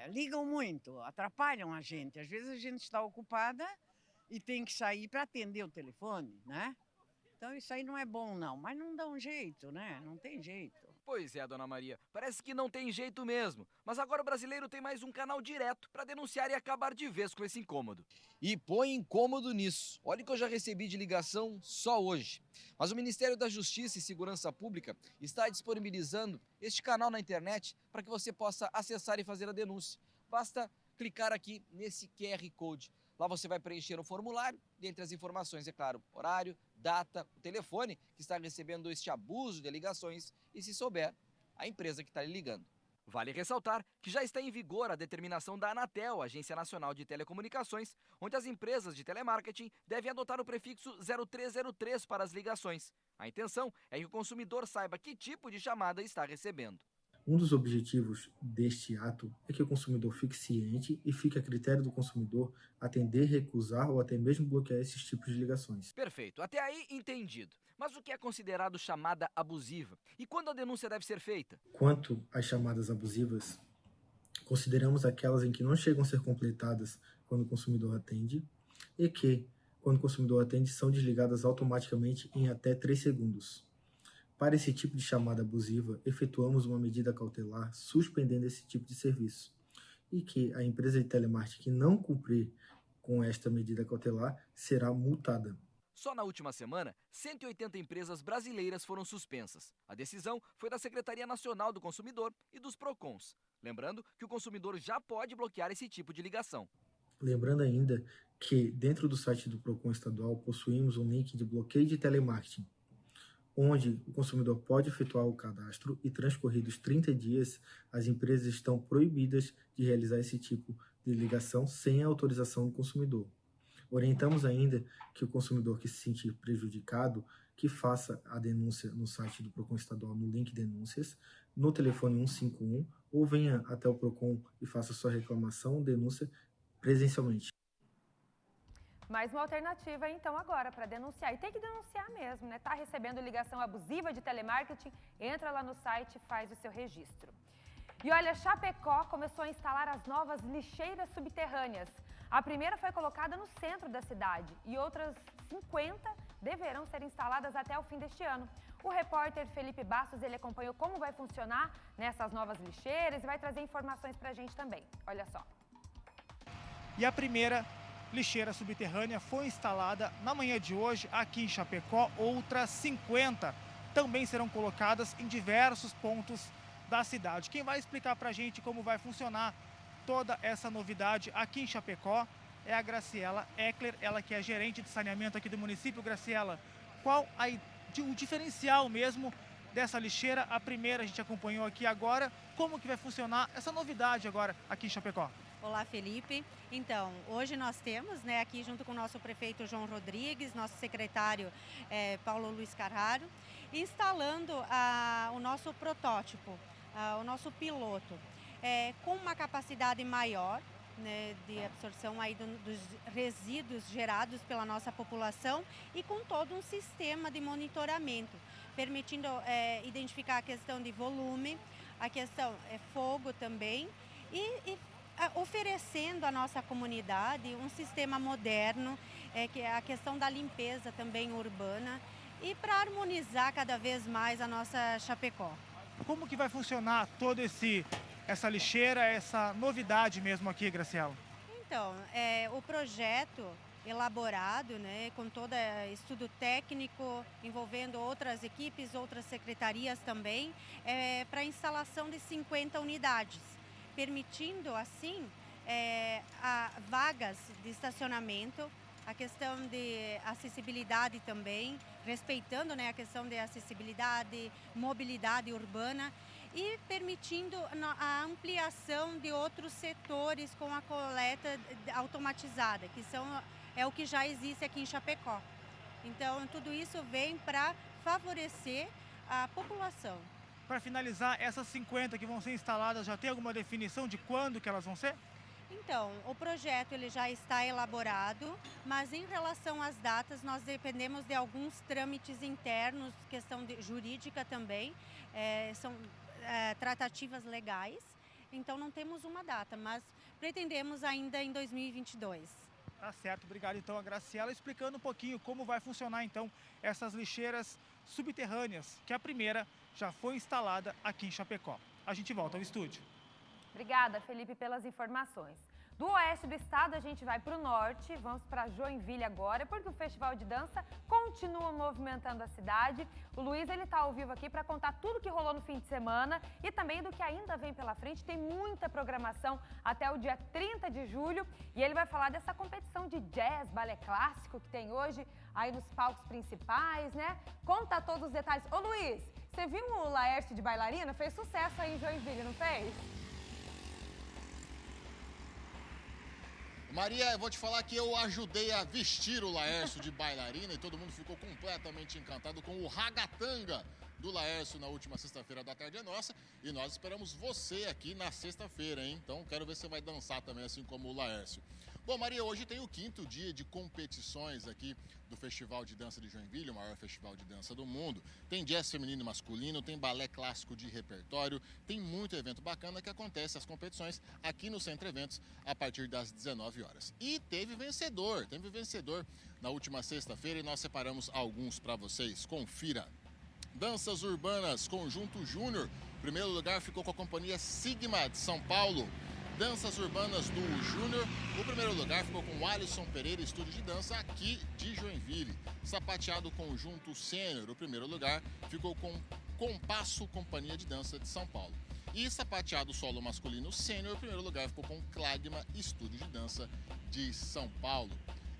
Ligam muito, atrapalham a gente. Às vezes a gente está ocupada e tem que sair para atender o telefone, né? Então isso aí não é bom não, mas não dá um jeito, né? Não tem jeito. Pois é, dona Maria, parece que não tem jeito mesmo. Mas agora o brasileiro tem mais um canal direto para denunciar e acabar de vez com esse incômodo. E põe incômodo nisso. Olha o que eu já recebi de ligação só hoje. Mas o Ministério da Justiça e Segurança Pública está disponibilizando este canal na internet para que você possa acessar e fazer a denúncia. Basta clicar aqui nesse QR Code. Lá você vai preencher o formulário, dentre as informações, é claro, horário, data, o telefone que está recebendo este abuso de ligações e, se souber, a empresa que está lhe ligando. Vale ressaltar que já está em vigor a determinação da Anatel, Agência Nacional de Telecomunicações, onde as empresas de telemarketing devem adotar o prefixo 0303 para as ligações. A intenção é que o consumidor saiba que tipo de chamada está recebendo. Um dos objetivos deste ato é que o consumidor fique ciente e fique a critério do consumidor atender, recusar ou até mesmo bloquear esses tipos de ligações. Perfeito, até aí entendido. Mas o que é considerado chamada abusiva? E quando a denúncia deve ser feita? Quanto às chamadas abusivas, consideramos aquelas em que não chegam a ser completadas quando o consumidor atende e que, quando o consumidor atende, são desligadas automaticamente em até 3 segundos. Para esse tipo de chamada abusiva, efetuamos uma medida cautelar suspendendo esse tipo de serviço e que a empresa de telemarketing que não cumprir com esta medida cautelar será multada. Só na última semana, 180 empresas brasileiras foram suspensas. A decisão foi da Secretaria Nacional do Consumidor e dos PROCONs. Lembrando que o consumidor já pode bloquear esse tipo de ligação. Lembrando ainda que dentro do site do PROCON estadual possuímos um link de bloqueio de telemarketing, onde o consumidor pode efetuar o cadastro e transcorridos 30 dias, as empresas estão proibidas de realizar esse tipo de ligação sem a autorização do consumidor. Orientamos ainda que o consumidor que se sentir prejudicado, que faça a denúncia no site do PROCON estadual no link denúncias, no telefone 151, ou venha até o PROCON e faça sua reclamação ou denúncia presencialmente. Mais uma alternativa, então, agora para denunciar. E tem que denunciar mesmo, né? Tá recebendo ligação abusiva de telemarketing? Entra lá no site e faz o seu registro. E olha, Chapecó começou a instalar as novas lixeiras subterrâneas. A primeira foi colocada no centro da cidade e outras 50 deverão ser instaladas até o fim deste ano. O repórter Felipe Bastos, ele acompanhou como vai funcionar nessas novas lixeiras e vai trazer informações para a gente também. Olha só. E a primeira lixeira subterrânea foi instalada na manhã de hoje aqui em Chapecó. Outras 50 também serão colocadas em diversos pontos da cidade. Quem vai explicar para a gente como vai funcionar toda essa novidade aqui em Chapecó é a Graciela Eckler, ela que é gerente de saneamento aqui do município. Graciela, qual o diferencial mesmo dessa lixeira? A primeira a gente acompanhou aqui agora. Como que vai funcionar essa novidade agora aqui em Chapecó? Olá, Felipe. Então, hoje nós temos, aqui junto com o nosso prefeito João Rodrigues, nosso secretário Paulo Luiz Carraro, instalando o nosso protótipo, o nosso piloto, com uma capacidade maior, de absorção aí dos resíduos gerados pela nossa população e com todo um sistema de monitoramento, permitindo identificar a questão de volume, a questão fogo também e oferecendo à nossa comunidade um sistema moderno, que é a questão da limpeza também urbana e para harmonizar cada vez mais a nossa Chapecó. Como que vai funcionar toda essa lixeira, essa novidade mesmo aqui, Graciela? Então, o projeto elaborado, com todo estudo técnico, envolvendo outras equipes, outras secretarias também, para a instalação de 50 unidades, permitindo assim vagas de estacionamento, a questão de acessibilidade também, respeitando a questão de acessibilidade, mobilidade urbana e permitindo a ampliação de outros setores com a coleta automatizada, que é o que já existe aqui em Chapecó. Então, tudo isso vem para favorecer a população. Para finalizar, essas 50 que vão ser instaladas, já tem alguma definição de quando que elas vão ser? Então, o projeto ele já está elaborado, mas em relação às datas, nós dependemos de alguns trâmites internos, questão jurídica também, são tratativas legais, então não temos uma data, mas pretendemos ainda em 2022. Tá certo, obrigado então a Graciela explicando um pouquinho como vai funcionar então essas lixeiras subterrâneas, que a primeira já foi instalada aqui em Chapecó. A gente volta ao estúdio. Obrigada, Felipe, pelas informações. Do oeste do estado, a gente vai para o norte, vamos para Joinville agora, porque o Festival de Dança continua movimentando a cidade. O Luiz, ele está ao vivo aqui para contar tudo que rolou no fim de semana e também do que ainda vem pela frente. Tem muita programação até o dia 30 de julho e ele vai falar dessa competição de jazz, balé clássico que tem hoje aí nos palcos principais, né? Conta todos os detalhes. Ô, Luiz, você viu o Laércio de bailarina? Fez sucesso aí em Joinville, não fez? Maria, eu vou te falar que eu ajudei a vestir o Laércio de bailarina e todo mundo ficou completamente encantado com o ragatanga do Laércio na última sexta-feira da Tarde é Nossa. E nós esperamos você aqui na sexta-feira, hein? Então quero ver se você vai dançar também, assim como o Laércio. Bom, Maria, hoje tem o 5º dia de competições aqui do Festival de Dança de Joinville, o maior festival de dança do mundo. Tem jazz feminino e masculino, tem balé clássico de repertório, tem muito evento bacana que acontece as competições aqui no Centro Eventos a partir das 19 horas. E teve vencedor na última sexta-feira e nós separamos alguns para vocês. Confira. Danças Urbanas, Conjunto Júnior. Primeiro lugar ficou com a companhia Sigma de São Paulo. Danças Urbanas do Júnior. O primeiro lugar ficou com o Alisson Pereira, estúdio de dança aqui de Joinville. Sapateado Conjunto Sênior. O primeiro lugar ficou com Compasso, Companhia de Dança de São Paulo. E sapateado solo masculino sênior, o primeiro lugar ficou com Clagma, estúdio de dança de São Paulo.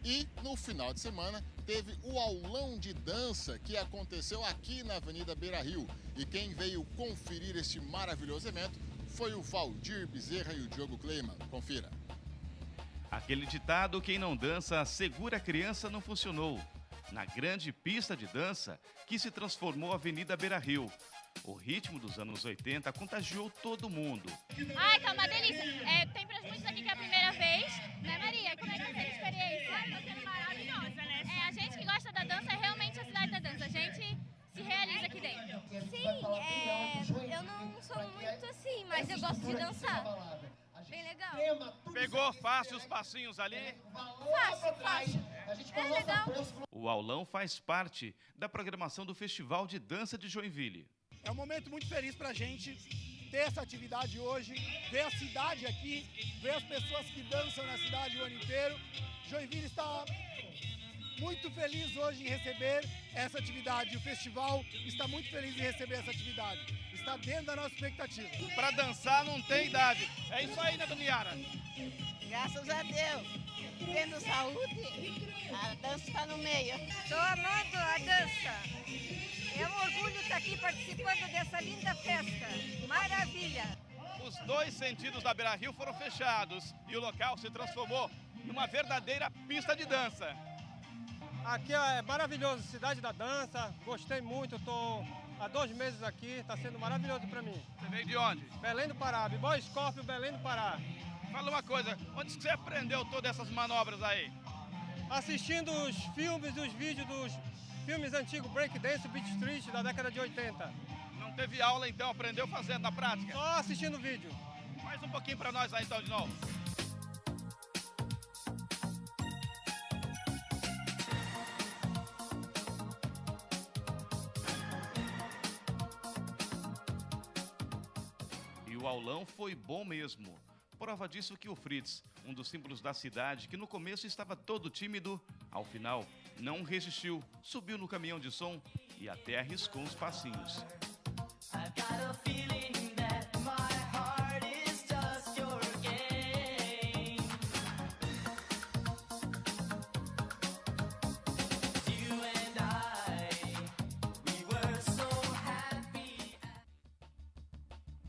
E no final de semana teve o aulão de dança que aconteceu aqui na Avenida Beira-Rio. E quem veio conferir este maravilhoso evento foi o Valdir Bezerra e o Diogo Kleiman. Confira. Aquele ditado, quem não dança, segura a criança, não funcionou. Na grande pista de dança que se transformou a Avenida Beira-Rio. O ritmo dos anos 80 contagiou todo mundo. Ai, tá uma delícia. Tem pra muitos aqui que é a primeira vez, né, Maria? Como é que tá sendo a experiência? Tá sendo maravilhosa, né? A gente que gosta da dança é realmente a cidade da dança. A gente se realiza aqui dentro. Sim, eu não sou muito assim, mas eu gosto de dançar. Bem legal. Pegou fácil os passinhos ali? Fácil. É legal. O aulão faz parte da programação do Festival de Dança de Joinville. É um momento muito feliz pra gente ter essa atividade hoje, ver a cidade aqui, ver as pessoas que dançam na cidade o ano inteiro. Joinville está muito feliz hoje em receber essa atividade. O festival está muito feliz em receber essa atividade. Está dentro da nossa expectativa. Para dançar não tem idade. É isso aí, né, Dona Yara? Graças a Deus. Tendo saúde, a dança está no meio. Estou amando a dança. É um orgulho estar aqui participando dessa linda festa. Maravilha! Os dois sentidos da Beira-Rio foram fechados e o local se transformou numa verdadeira pista de dança. Aqui é maravilhoso, cidade da dança, gostei muito, estou há 2 meses aqui, está sendo maravilhoso para mim. Você veio de onde? Belém do Pará, Bibó Scorpio, Belém do Pará. Fala uma coisa, onde você aprendeu todas essas manobras aí? Assistindo os filmes, os vídeos dos filmes antigos, Breakdance, Beat Street, da década de 80. Não teve aula então, aprendeu fazendo na prática? Só assistindo o vídeo. Mais um pouquinho para nós aí então de novo. E o aulão foi bom mesmo. Prova disso que o Fritz, um dos símbolos da cidade, que no começo estava todo tímido, ao final não resistiu, subiu no caminhão de som e até arriscou uns passinhos.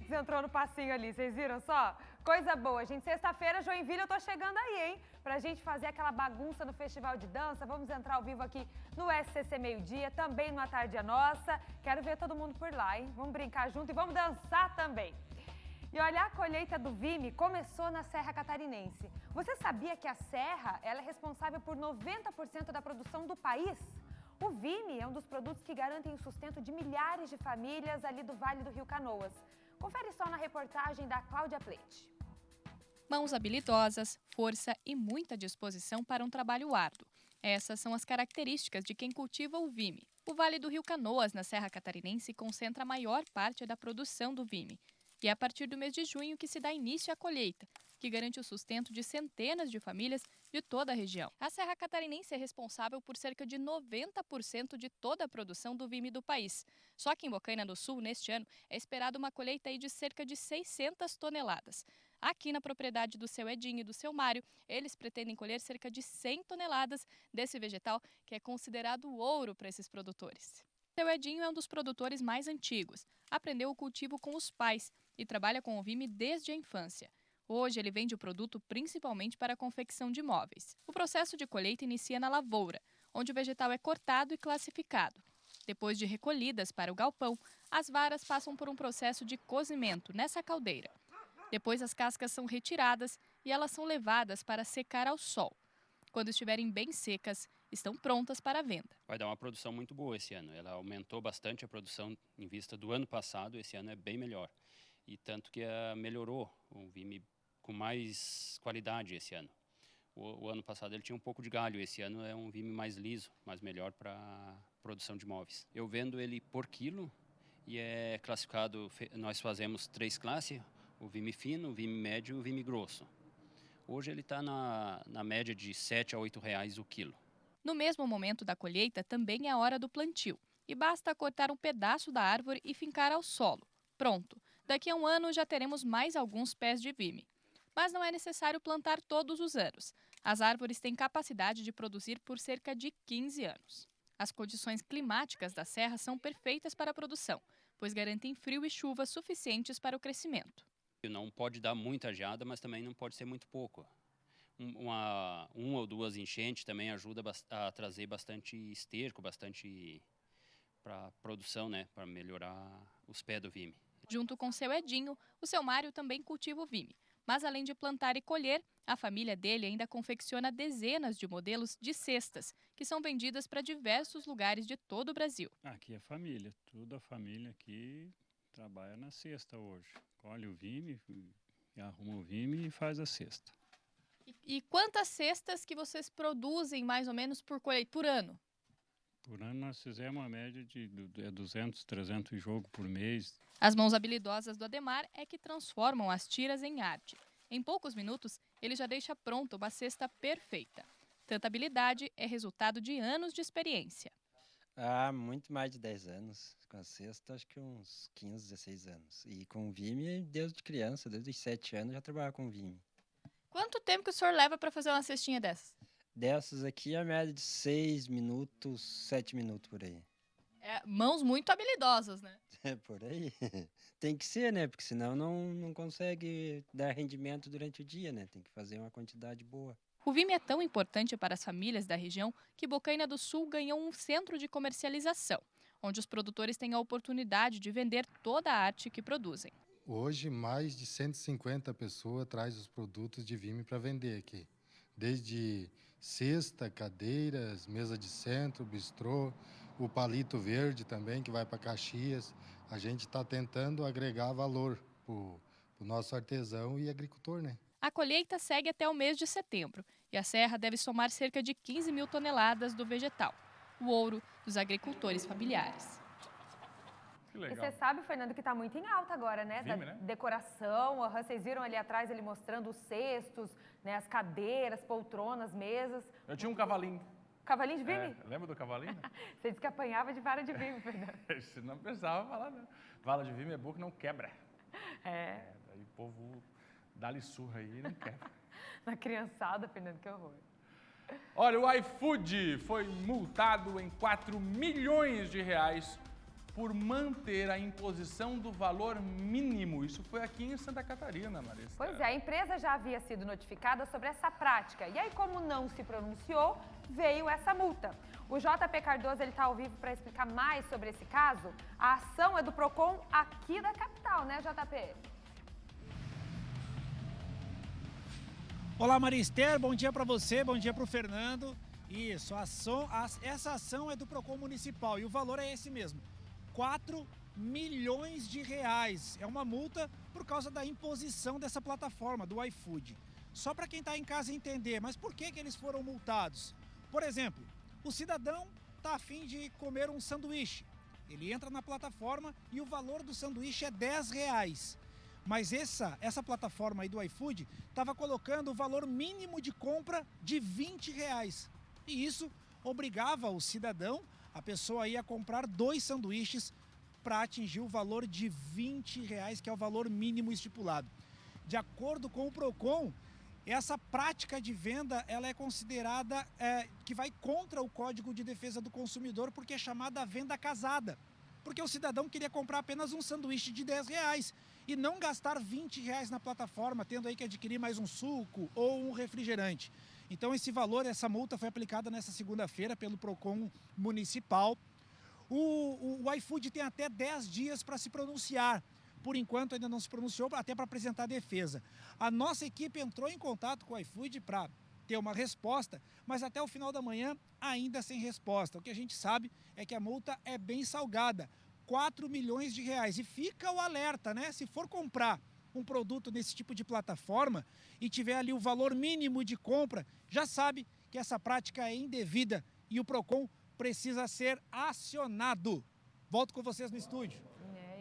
Você entrou no passinho ali, vocês viram só? Coisa boa, gente. Sexta-feira, Joinville, eu tô chegando aí, hein? Pra gente fazer aquela bagunça no Festival de Dança. Vamos entrar ao vivo aqui no SCC Meio-Dia, também no A Tarde é Nossa. Quero ver todo mundo por lá, hein? Vamos brincar junto e vamos dançar também. E olha, a colheita do Vime começou na Serra Catarinense. Você sabia que a serra ela é responsável por 90% da produção do país? O Vime é um dos produtos que garantem o sustento de milhares de famílias ali do Vale do Rio Canoas. Confere só na reportagem da Cláudia Pleite. Mãos habilidosas, força e muita disposição para um trabalho árduo. Essas são as características de quem cultiva o Vime. O Vale do Rio Canoas, na Serra Catarinense, concentra a maior parte da produção do Vime. E é a partir do mês de junho que se dá início à colheita, que garante o sustento de centenas de famílias de toda a região. A Serra Catarinense é responsável por cerca de 90% de toda a produção do Vime do país. Só que em Bocaina do Sul, neste ano, é esperada uma colheita aí de cerca de 600 toneladas. Aqui na propriedade do seu Edinho e do seu Mário, eles pretendem colher cerca de 100 toneladas desse vegetal que é considerado ouro para esses produtores. Seu Edinho é um dos produtores mais antigos. Aprendeu o cultivo com os pais e trabalha com o Vime desde a infância. Hoje, ele vende o produto principalmente para a confecção de móveis. O processo de colheita inicia na lavoura, onde o vegetal é cortado e classificado. Depois de recolhidas para o galpão, as varas passam por um processo de cozimento nessa caldeira. Depois, as cascas são retiradas e elas são levadas para secar ao sol. Quando estiverem bem secas, estão prontas para a venda. Vai dar uma produção muito boa esse ano. Ela aumentou bastante a produção em vista do ano passado. Esse ano é bem melhor. E tanto que melhorou o Vime com mais qualidade esse ano. O ano passado ele tinha um pouco de galho, esse ano é um Vime mais liso, mais melhor para produção de móveis. Eu vendo ele por quilo e é classificado, nós fazemos 3 classes, o vime fino, o vime médio e o vime grosso. Hoje ele está na média de R$ 7 a R$ 8 o quilo. No mesmo momento da colheita, também é a hora do plantio. E basta cortar um pedaço da árvore e fincar ao solo. Pronto! Daqui a um ano já teremos mais alguns pés de vime. Mas não é necessário plantar todos os anos. As árvores têm capacidade de produzir por cerca de 15 anos. As condições climáticas da serra são perfeitas para a produção, pois garantem frio e chuva suficientes para o crescimento. Não pode dar muita geada, mas também não pode ser muito pouco. Uma ou 2 enchentes também ajuda a trazer bastante esterco, bastante para a produção, né, para melhorar os pés do vime. Junto com seu Edinho, o seu Mário também cultiva o vime. Mas além de plantar e colher, a família dele ainda confecciona dezenas de modelos de cestas, que são vendidas para diversos lugares de todo o Brasil. Aqui é família, toda a família aqui trabalha na cesta hoje. Colhe o vime, arruma o vime e faz a cesta. E quantas cestas que vocês produzem mais ou menos por ano? Por ano nós fizemos uma média de 200, 300 jogos por mês. As mãos habilidosas do Ademar é que transformam as tiras em arte. Em poucos minutos, ele já deixa pronta uma cesta perfeita. Tanta habilidade é resultado de anos de experiência. Muito mais de 10 anos. Com a cesta, acho que uns 15, 16 anos. E com o vime, desde criança, desde os 7 anos, já trabalhava com vime. Quanto tempo que o senhor leva para fazer uma cestinha dessas? Dessas aqui, a média de 6 minutos, 7 minutos por aí. Mãos muito habilidosas, né? É por aí. Tem que ser, né? Porque senão não consegue dar rendimento durante o dia, né? Tem que fazer uma quantidade boa. O vime é tão importante para as famílias da região que Bocaina do Sul ganhou um centro de comercialização, onde os produtores têm a oportunidade de vender toda a arte que produzem. Hoje, mais de 150 pessoas trazem os produtos de vime para vender aqui. Desde cesta, cadeiras, mesa de centro, bistrô, o palito verde também, que vai para Caxias. A gente está tentando agregar valor para o nosso artesão e agricultor, né? A colheita segue até o mês de setembro e a serra deve somar cerca de 15 mil toneladas do vegetal, o ouro dos agricultores familiares. Que legal. E você sabe, Fernando, que está muito em alta agora, né? Vime, Da né? decoração. Vocês viram ali atrás ele mostrando os cestos, né? As cadeiras, poltronas, mesas. Eu tinha um cavalinho. Cavalinho de vime? Lembra do cavalinho? Você disse que apanhava de vara de vime, Fernando. Isso não precisava falar, não. Vara de vime é boa que não quebra. Aí o povo dá-lhe surra aí e não quebra. Na criançada, Fernando, que horror. Olha, o iFood foi multado em 4 milhões de reais por manter a imposição do valor mínimo. Isso foi aqui em Santa Catarina, Marista. Pois é, a empresa já havia sido notificada sobre essa prática. E aí, como não se pronunciou, veio essa multa. O JP Cardoso está ao vivo para explicar mais sobre esse caso. A ação é do PROCON aqui da capital, né, JP? Olá, Maria Esther, bom dia para você, bom dia para o Fernando. Isso, essa ação é do PROCON Municipal e o valor é esse mesmo, 4 milhões de reais. É uma multa por causa da imposição dessa plataforma, do iFood. Só para quem está em casa entender, mas por que eles foram multados? Por exemplo, o cidadão está a fim de comer um sanduíche. Ele entra na plataforma e o valor do sanduíche é 10 reais. Mas essa plataforma aí do iFood estava colocando o valor mínimo de compra de 20 reais. E isso obrigava o cidadão, a pessoa aí, a comprar 2 sanduíches para atingir o valor de 20 reais, que é o valor mínimo estipulado. De acordo com o PROCON, essa prática de venda ela é considerada que vai contra o Código de Defesa do Consumidor, porque é chamada venda casada. Porque o cidadão queria comprar apenas um sanduíche de 10 reais e não gastar 20 reais na plataforma, tendo aí que adquirir mais um suco ou um refrigerante. Então esse valor, essa multa foi aplicada nessa segunda-feira pelo PROCON Municipal. O iFood tem até 10 dias para se pronunciar. Por enquanto ainda não se pronunciou, até para apresentar defesa. A nossa equipe entrou em contato com o iFood para ter uma resposta, mas até o final da manhã ainda sem resposta. O que a gente sabe é que a multa é bem salgada, 4 milhões de reais. E fica o alerta, né? Se for comprar um produto nesse tipo de plataforma e tiver ali o valor mínimo de compra, já sabe que essa prática é indevida e o PROCON precisa ser acionado. Volto com vocês no estúdio.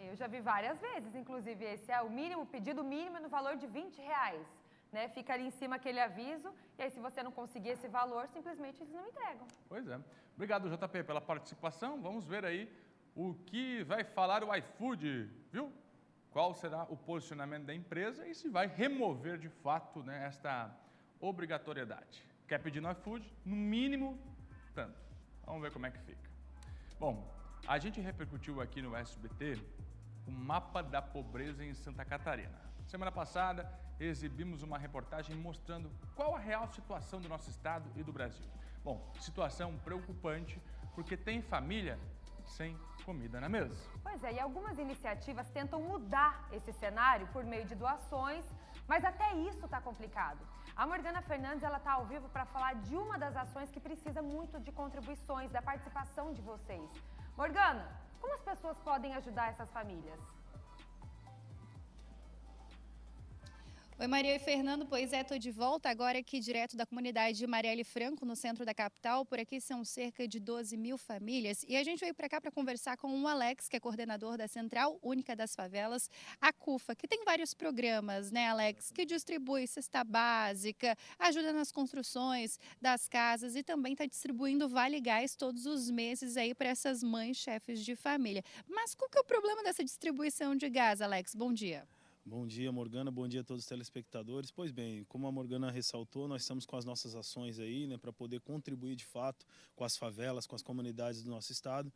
Eu já vi várias vezes, inclusive esse é o mínimo, pedido mínimo no valor de R$20. Né? Fica ali em cima aquele aviso, e aí se você não conseguir esse valor, simplesmente eles não entregam. Pois é. Obrigado, JP, pela participação. Vamos ver aí o que vai falar o iFood, viu? Qual será o posicionamento da empresa e se vai remover de fato, né, esta obrigatoriedade. Quer pedir no iFood? No mínimo, tanto. Vamos ver como é que fica. Bom, a gente repercutiu aqui no SBT o mapa da pobreza em Santa Catarina. Semana passada, exibimos uma reportagem mostrando qual a real situação do nosso estado e do Brasil. Bom, situação preocupante, porque tem família sem comida na mesa. Pois é, e algumas iniciativas tentam mudar esse cenário por meio de doações, mas até isso está complicado. A Morgana Fernandes está ao vivo para falar de uma das ações que precisa muito de contribuições, da participação de vocês. Morgana, como as pessoas podem ajudar essas famílias? Oi, Maria e Fernando, pois é, estou de volta agora aqui direto da comunidade de Marielle Franco, no centro da capital. Por aqui são cerca de 12 mil famílias e a gente veio para cá para conversar com o Alex, que é coordenador da Central Única das Favelas, a CUFA, que tem vários programas, né, Alex, que distribui cesta básica, ajuda nas construções das casas e também está distribuindo Vale Gás todos os meses aí para essas mães chefes de família. Mas qual que é o problema dessa distribuição de gás, Alex? Bom dia. Bom dia, Morgana. Bom dia a todos os telespectadores. Pois bem, como a Morgana ressaltou, nós estamos com as nossas ações aí, né, para poder contribuir de fato com as favelas, com as comunidades do nosso estado.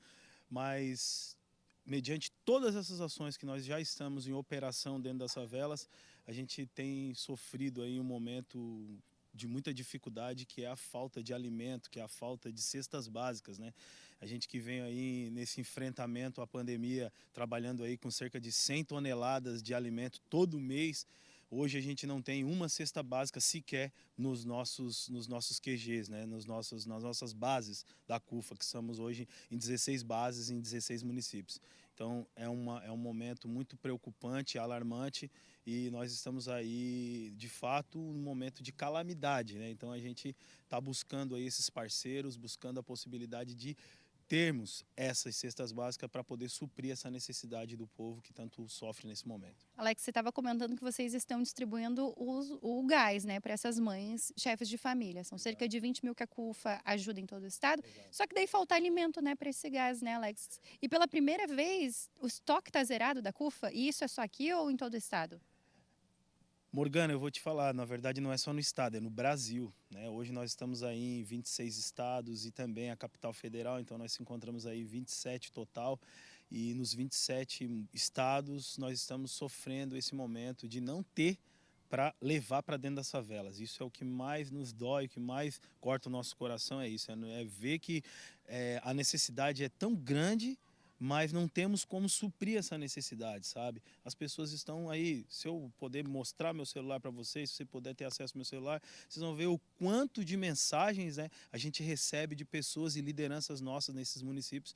Mas, mediante todas essas ações que nós já estamos em operação dentro das favelas, a gente tem sofrido aí um momento de muita dificuldade, que é a falta de alimento, que é a falta de cestas básicas, né? A gente que vem aí nesse enfrentamento à pandemia, trabalhando aí com cerca de 100 toneladas de alimento todo mês, hoje a gente não tem uma cesta básica sequer nos nossos QGs, né? nas nossas bases da CUFA, que somos hoje em 16 bases em 16 municípios. Então é um momento muito preocupante, alarmante, e nós estamos aí, de fato, num momento de calamidade, né? Então a gente está buscando aí esses parceiros, buscando a possibilidade de termos essas cestas básicas para poder suprir essa necessidade do povo que tanto sofre nesse momento. Alex, você estava comentando que vocês estão distribuindo o gás, né, para essas mães chefes de família. São cerca de 20 mil que a CUFA ajuda em todo o estado. Só que daí falta alimento, né, para esse gás, né, Alex? E pela primeira vez, o estoque está zerado da CUFA? E isso é só aqui ou em todo o estado? Morgana, eu vou te falar, na verdade não é só no estado, é no Brasil, né? Hoje nós estamos aí em 26 estados e também a capital federal, então nós nos encontramos aí 27 total, e nos 27 estados nós estamos sofrendo esse momento de não ter para levar para dentro das favelas. Isso é o que mais nos dói, o que mais corta o nosso coração, é isso, é ver que a necessidade é tão grande, mas não temos como suprir essa necessidade, sabe? As pessoas estão aí, se eu puder mostrar meu celular para vocês, se você puder ter acesso ao meu celular, vocês vão ver o quanto de mensagens, né, a gente recebe de pessoas e lideranças nossas nesses municípios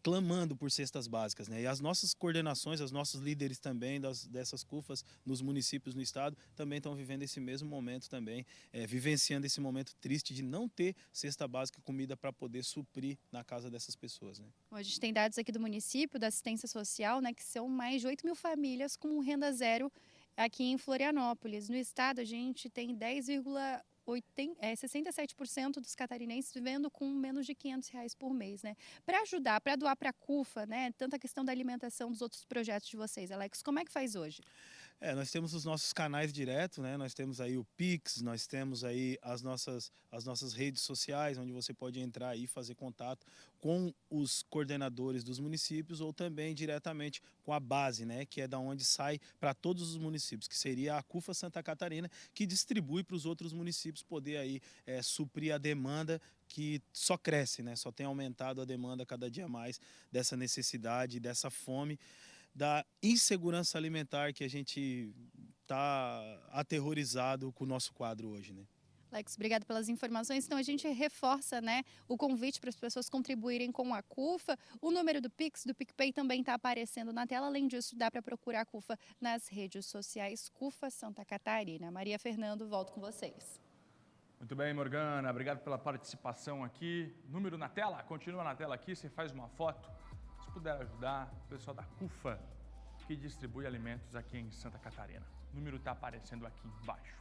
clamando por cestas básicas, né? E as nossas coordenações, os nossos líderes também dessas CUFAs nos municípios no estado também estão vivendo esse mesmo momento também, vivenciando esse momento triste de não ter cesta básica, comida para poder suprir na casa dessas pessoas, né? A gente tem dados aqui do município, da assistência social, né, que são mais de 8 mil famílias com renda zero aqui em Florianópolis. No estado, a gente tem 67% dos catarinenses vivendo com menos de R$500 por mês, né? Para ajudar, para doar para a CUFA, né, tanto a questão da alimentação dos outros projetos de vocês, Alex, como é que faz hoje? Nós temos os nossos canais diretos, né? Nós temos aí o Pix, nós temos aí as nossas redes sociais, onde você pode entrar e fazer contato com os coordenadores dos municípios ou também diretamente com a base, né? Que é da onde sai para todos os municípios, que seria a CUFA Santa Catarina, que distribui para os outros municípios poder aí suprir a demanda que só cresce, né? Só tem aumentado a demanda cada dia mais dessa necessidade, dessa fome, da insegurança alimentar que a gente está aterrorizado com o nosso quadro hoje, né? Alex, obrigado pelas informações. Então a gente reforça, né, o convite para as pessoas contribuírem com a CUFA. O número do Pix, do PicPay também está aparecendo na tela. Além disso, dá para procurar a CUFA nas redes sociais, CUFA Santa Catarina. Maria Fernando, volto com vocês. Muito bem, Morgana, obrigado pela participação aqui. Número na tela, continua na tela aqui, você faz uma foto. Se puder ajudar, o pessoal da CUFA, que distribui alimentos aqui em Santa Catarina. O número está aparecendo aqui embaixo.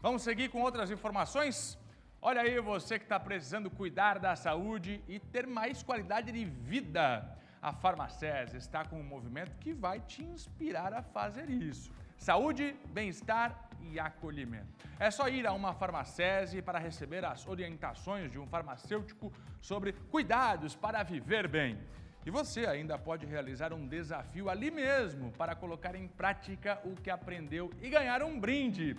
Vamos seguir com outras informações? Olha aí, você que está precisando cuidar da saúde e ter mais qualidade de vida. A Farmacés está com um movimento que vai te inspirar a fazer isso. Saúde, bem-estar e acolhimento. É só ir a uma Farmacés para receber as orientações de um farmacêutico sobre cuidados para viver bem. E você ainda pode realizar um desafio ali mesmo para colocar em prática o que aprendeu e ganhar um brinde.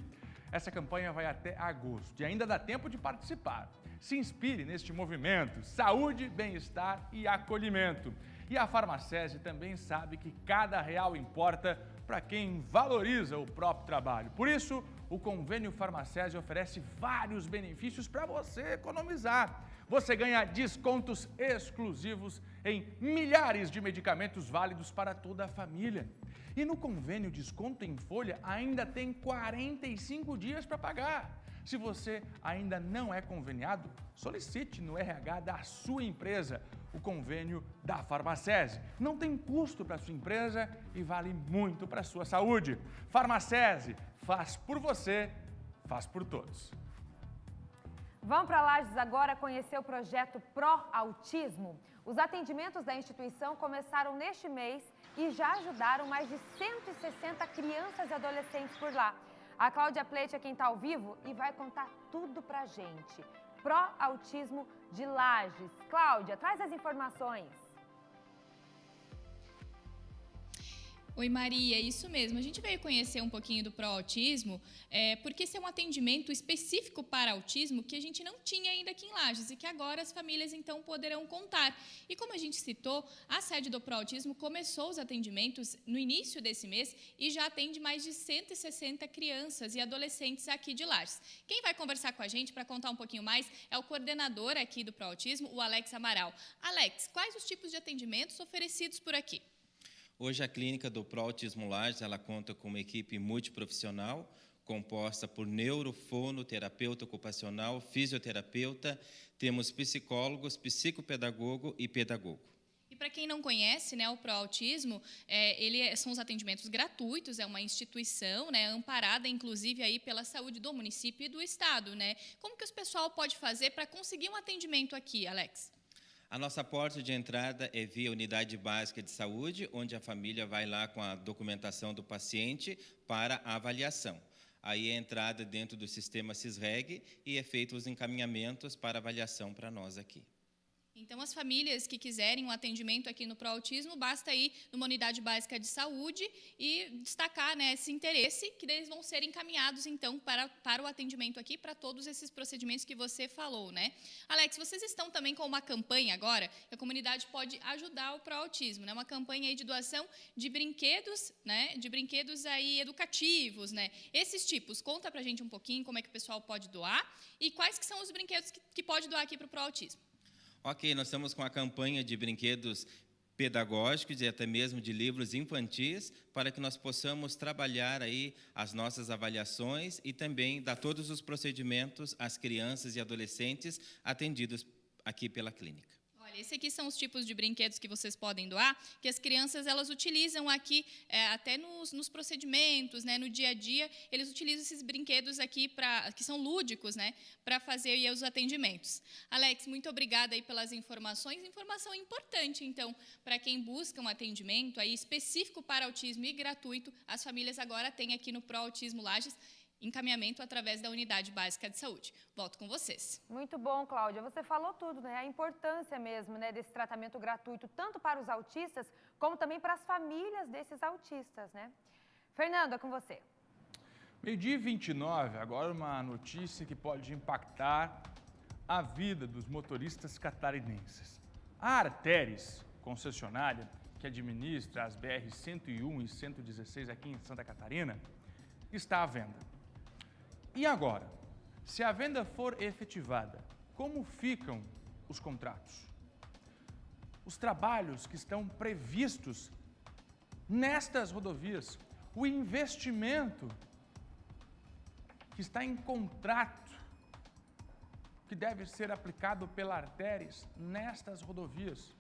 Essa campanha vai até agosto e ainda dá tempo de participar. Se inspire neste movimento, saúde, bem-estar e acolhimento. E a Farmacés também sabe que cada real importa para quem valoriza o próprio trabalho. Por isso, o Convênio Farmacés oferece vários benefícios para você economizar. Você ganha descontos exclusivos em milhares de medicamentos válidos para toda a família. E no convênio desconto em folha ainda tem 45 dias para pagar. Se você ainda não é conveniado, solicite no RH da sua empresa o convênio da Farmacés. Não tem custo para a sua empresa e vale muito para a sua saúde. Farmacés, faz por você, faz por todos. Vamos para Lages agora conhecer o projeto Pro Autismo. Os atendimentos da instituição começaram neste mês e já ajudaram mais de 160 crianças e adolescentes por lá. A Cláudia Pleite é quem está ao vivo e vai contar tudo pra gente. Pro Autismo de Lages. Cláudia, traz as informações. Oi, Maria, isso mesmo. A gente veio conhecer um pouquinho do Pro-Autismo, porque esse é um atendimento específico para autismo que a gente não tinha ainda aqui em Lages e que agora as famílias, então, poderão contar. E como a gente citou, a sede do Pro-Autismo começou os atendimentos no início desse mês e já atende mais de 160 crianças e adolescentes aqui de Lages. Quem vai conversar com a gente para contar um pouquinho mais é o coordenador aqui do Pro-Autismo, o Alex Amaral. Alex, quais os tipos de atendimentos oferecidos por aqui? Hoje a clínica do Pro-Autismo Lages, ela conta com uma equipe multiprofissional, composta por neurofonoterapeuta ocupacional, fisioterapeuta, temos psicólogos, psicopedagogo e pedagogo. E para quem não conhece, né, o Pro-Autismo, são os atendimentos gratuitos, é uma instituição, né, amparada, inclusive, aí pela saúde do município e do estado, né? Como que o pessoal pode fazer para conseguir um atendimento aqui, Alex? A nossa porta de entrada é via unidade básica de saúde, onde a família vai lá com a documentação do paciente para a avaliação. Aí é entrada dentro do sistema SISREG e é feito os encaminhamentos para avaliação para nós aqui. Então, as famílias que quiserem um atendimento aqui no Pro-Autismo, basta ir numa unidade básica de saúde e destacar, né, esse interesse, que eles vão ser encaminhados, então, para o atendimento aqui, para todos esses procedimentos que você falou, né? Alex, vocês estão também com uma campanha agora, que a comunidade pode ajudar o Pro-Autismo, né? Uma campanha aí de doação de brinquedos, né? De brinquedos aí educativos, né? Esses tipos, conta pra gente um pouquinho como é que o pessoal pode doar e quais que são os brinquedos que pode doar aqui para o Pro-Autismo. Ok, nós estamos com a campanha de brinquedos pedagógicos e até mesmo de livros infantis para que nós possamos trabalhar aí as nossas avaliações e também dar todos os procedimentos às crianças e adolescentes atendidos aqui pela clínica. Olha, esses aqui são os tipos de brinquedos que vocês podem doar, que as crianças elas utilizam aqui até nos procedimentos, né, no dia a dia, eles utilizam esses brinquedos aqui que são lúdicos, né, para fazer aí os atendimentos. Alex, muito obrigada aí pelas informações, informação importante, então, para quem busca um atendimento aí específico para autismo e gratuito, as famílias agora têm aqui no Pro-Autismo Lages encaminhamento através da unidade básica de saúde. Volto com vocês. Muito bom, Cláudia. Você falou tudo, né? A importância mesmo, né, desse tratamento gratuito, tanto para os autistas, como também para as famílias desses autistas, né? Fernando, é com você. 12h29, agora uma notícia que pode impactar a vida dos motoristas catarinenses. A Arteres, concessionária que administra as BR-101 e 116 aqui em Santa Catarina, está à venda. E agora, se a venda for efetivada, como ficam os contratos? Os trabalhos que estão previstos nestas rodovias, o investimento que está em contrato que deve ser aplicado pela Arteris nestas rodovias.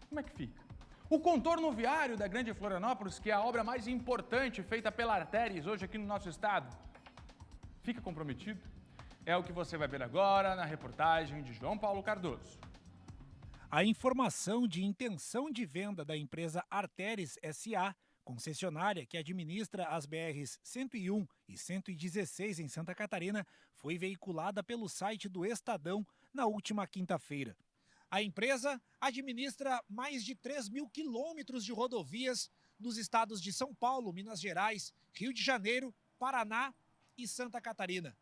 Como é que fica? O contorno viário da Grande Florianópolis, que é a obra mais importante feita pela Arteris hoje aqui no nosso estado, fica comprometido? É o que você vai ver agora na reportagem de João Paulo Cardoso. A informação de intenção de venda da empresa Arteris S.A., concessionária que administra as BRs 101 e 116 em Santa Catarina, foi veiculada pelo site do Estadão na última quinta-feira. A empresa administra mais de 3 mil quilômetros de rodovias nos estados de São Paulo, Minas Gerais, Rio de Janeiro, Paraná e Santa Catarina.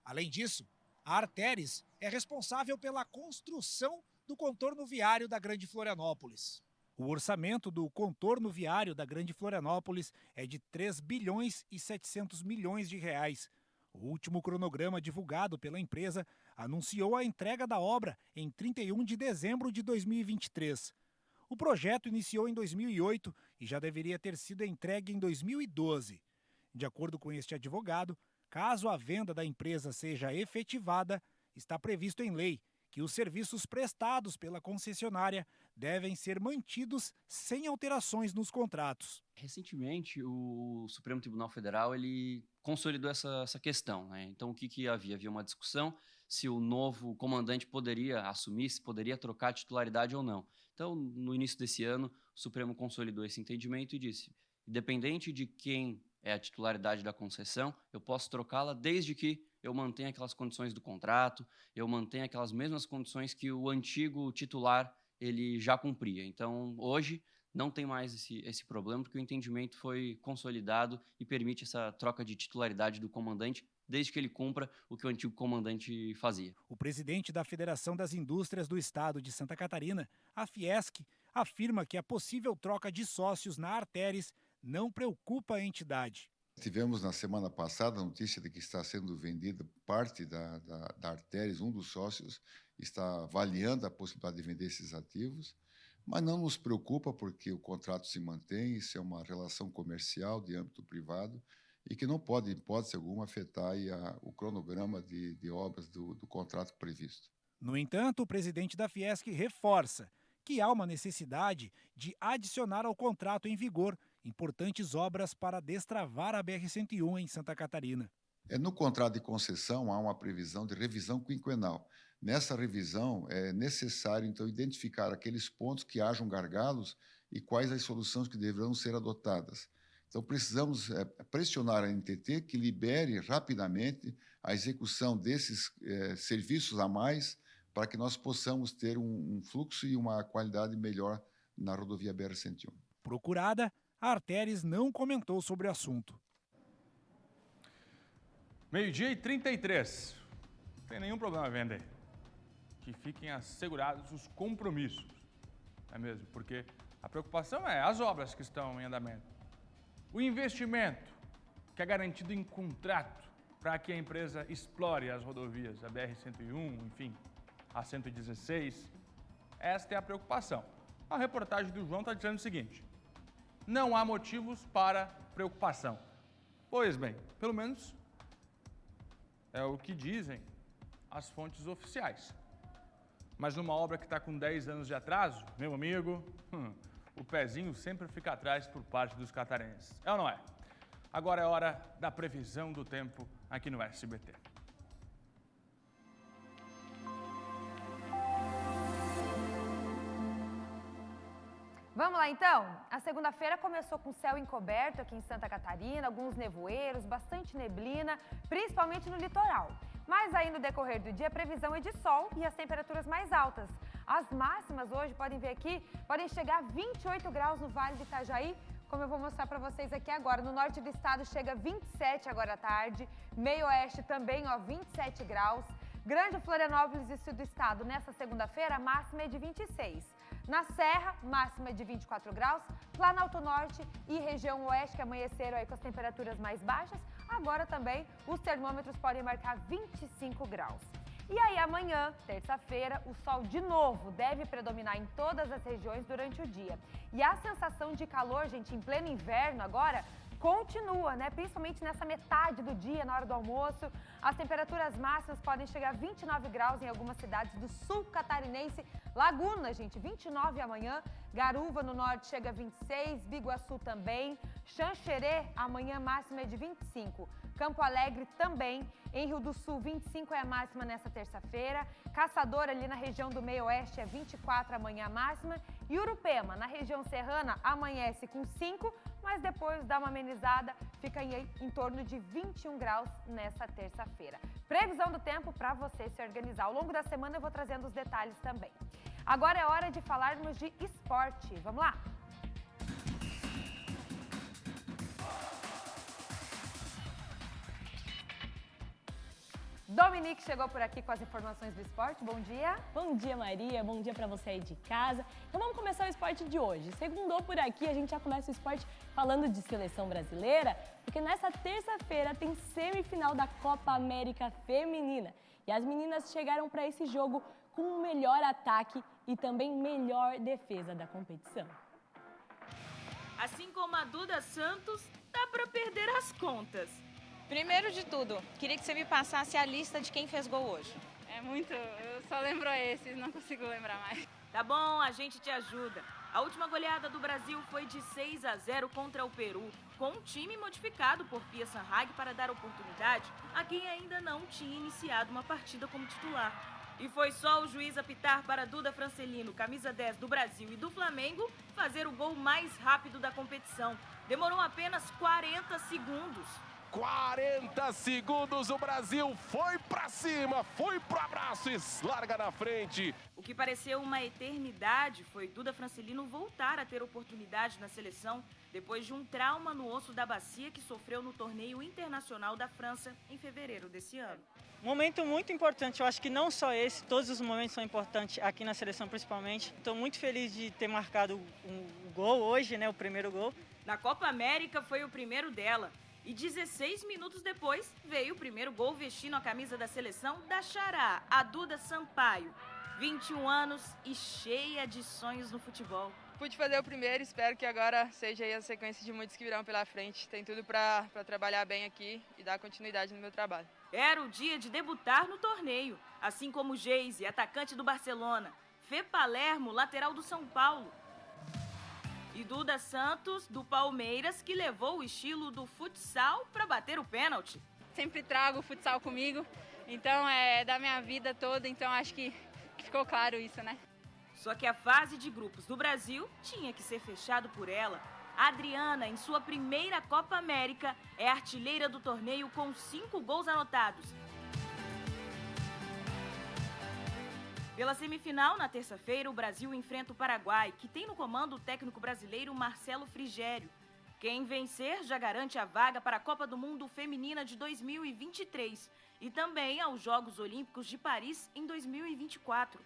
Além disso, a Arteris é responsável pela construção do contorno viário da Grande Florianópolis. O orçamento do contorno viário da Grande Florianópolis é de 3 bilhões e 700 milhões de reais. O último cronograma divulgado pela empresa anunciou a entrega da obra em 31 de dezembro de 2023. O projeto iniciou em 2008 e já deveria ter sido entregue em 2012. De acordo com este advogado, caso a venda da empresa seja efetivada, está previsto em lei que os serviços prestados pela concessionária devem ser mantidos sem alterações nos contratos. Recentemente, o Supremo Tribunal Federal ele consolidou essa questão, né? Então, o que havia? Havia uma discussão se o novo comandante poderia assumir, se poderia trocar a titularidade ou não. Então, no início desse ano, o Supremo consolidou esse entendimento e disse, independente de quem é a titularidade da concessão, eu posso trocá-la desde que eu mantenha aquelas condições do contrato, eu mantenha aquelas mesmas condições que o antigo titular ele já cumpria. Então, hoje, não tem mais esse problema, porque o entendimento foi consolidado e permite essa troca de titularidade do comandante, desde que ele cumpra o que o antigo comandante fazia. O presidente da Federação das Indústrias do Estado de Santa Catarina, a Fiesc, afirma que a possível troca de sócios na Arteris não preocupa a entidade. Tivemos na semana passada a notícia de que está sendo vendida parte da Arteris, um dos sócios está avaliando a possibilidade de vender esses ativos, mas não nos preocupa porque o contrato se mantém, isso é uma relação comercial de âmbito privado e que não pode, em hipótese alguma, afetar aí o cronograma de obras do contrato previsto. No entanto, o presidente da Fiesc reforça que há uma necessidade de adicionar ao contrato em vigor importantes obras para destravar a BR-101 em Santa Catarina. No contrato de concessão há uma previsão de revisão quinquenal. Nessa revisão é necessário, então, identificar aqueles pontos que hajam gargalos e quais as soluções que deverão ser adotadas. Então, precisamos pressionar a NTT que libere rapidamente a execução desses serviços a mais para que nós possamos ter um fluxo e uma qualidade melhor na rodovia BR-101. Procurada, a Arteris não comentou sobre o assunto. 12h33. Não tem nenhum problema vender. Que fiquem assegurados os compromissos. Não é mesmo? Porque a preocupação é as obras que estão em andamento. O investimento que é garantido em contrato para que a empresa explore as rodovias, a BR-101, enfim, a 116. Esta é a preocupação. A reportagem do João está dizendo o seguinte: não há motivos para preocupação. Pois bem, pelo menos é o que dizem as fontes oficiais. Mas numa obra que está com 10 anos de atraso, meu amigo, o pezinho sempre fica atrás por parte dos catarinenses. É ou não é? Agora é hora da previsão do tempo aqui no SBT. Vamos lá então? A segunda-feira começou com céu encoberto aqui em Santa Catarina, alguns nevoeiros, bastante neblina, principalmente no litoral. Mas aí no decorrer do dia a previsão é de sol e as temperaturas mais altas. As máximas hoje, podem ver aqui, podem chegar a 28 graus no Vale do Itajaí, como eu vou mostrar para vocês aqui agora. No norte do estado chega a 27 agora à tarde, meio oeste também, 27 graus. Grande Florianópolis e sul do estado, nessa segunda-feira, a máxima é de 26. Na Serra, máxima de 24 graus. Planalto Norte e região oeste, que amanheceram aí com as temperaturas mais baixas, agora também os termômetros podem marcar 25 graus. E aí amanhã, terça-feira, o sol de novo deve predominar em todas as regiões durante o dia. E a sensação de calor, gente, em pleno inverno agora, continua, né? Principalmente nessa metade do dia, na hora do almoço. As temperaturas máximas podem chegar a 29 graus em algumas cidades do sul catarinense. Laguna, gente, 29 amanhã. Garuva, no norte, chega a 26. Biguaçu também. Xanxerê, amanhã máxima é de 25. Campo Alegre também. Em Rio do Sul, 25 é a máxima nessa terça-feira. Caçador, ali na região do meio-oeste, é 24 amanhã a máxima. E Urupema, na região serrana, amanhece com 5, mas depois dá uma amenizada, fica em torno de 21 graus nessa terça-feira. Previsão do tempo para você se organizar. Ao longo da semana eu vou trazendo os detalhes também. Agora é hora de falarmos de esporte. Vamos lá? Dominique chegou por aqui com as informações do esporte. Bom dia. Bom dia, Maria. Bom dia para você aí de casa. Então vamos começar o esporte de hoje. Segundou por aqui, a gente já começa o esporte falando de seleção brasileira, porque nessa terça-feira tem semifinal da Copa América Feminina. E as meninas chegaram para esse jogo com o melhor ataque e também melhor defesa da competição. Assim como a Duda Santos, dá para perder as contas. Primeiro de tudo, queria que você me passasse a lista de quem fez gol hoje. É muito, eu só lembro esses, não consigo lembrar mais. Tá bom, a gente te ajuda. A última goleada do Brasil foi de 6-0 contra o Peru, com um time modificado por Pia Sanhag para dar oportunidade a quem ainda não tinha iniciado uma partida como titular. E foi só o juiz apitar para Duda Francelino, camisa 10 do Brasil e do Flamengo, fazer o gol mais rápido da competição. Demorou apenas 40 segundos. 40 segundos, o Brasil foi pra cima, foi pro abraço e larga na frente. O que pareceu uma eternidade foi Duda Francelino voltar a ter oportunidade na seleção depois de um trauma no osso da bacia que sofreu no torneio internacional da França em fevereiro desse ano. Momento muito importante, eu acho que não só esse, todos os momentos são importantes aqui na seleção principalmente. Estou muito feliz de ter marcado um gol hoje, né, o primeiro gol. Na Copa América foi o primeiro dela. E 16 minutos depois, veio o primeiro gol vestindo a camisa da seleção da Xará, a Duda Sampaio. 21 anos e cheia de sonhos no futebol. Pude fazer o primeiro, espero que agora seja aí a sequência de muitos que virão pela frente. Tem tudo para trabalhar bem aqui e dar continuidade no meu trabalho. Era o dia de debutar no torneio, assim como Geise, atacante do Barcelona, Fê Palermo, lateral do São Paulo, e Duda Santos, do Palmeiras, que levou o estilo do futsal para bater o pênalti. Sempre trago o futsal comigo, então é da minha vida toda, então acho que ficou claro isso, né? Só que a fase de grupos do Brasil tinha que ser fechado por ela. A Adriana, em sua primeira Copa América, é artilheira do torneio com 5 gols anotados. Pela semifinal, na terça-feira, o Brasil enfrenta o Paraguai, que tem no comando o técnico brasileiro Marcelo Frigério. Quem vencer já garante a vaga para a Copa do Mundo Feminina de 2023 e também aos Jogos Olímpicos de Paris em 2024.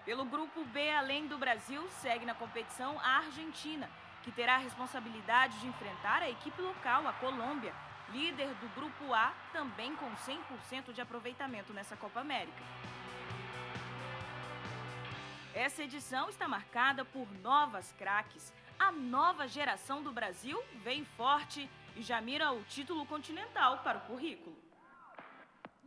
Pelo grupo B, além do Brasil, segue na competição a Argentina, que terá a responsabilidade de enfrentar a equipe local, a Colômbia, líder do grupo A, também com 100% de aproveitamento nessa Copa América. Essa edição está marcada por novas craques. A nova geração do Brasil vem forte e já mira o título continental para o currículo.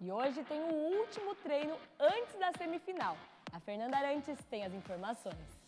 E hoje tem o último treino antes da semifinal. A Fernanda Arantes tem as informações.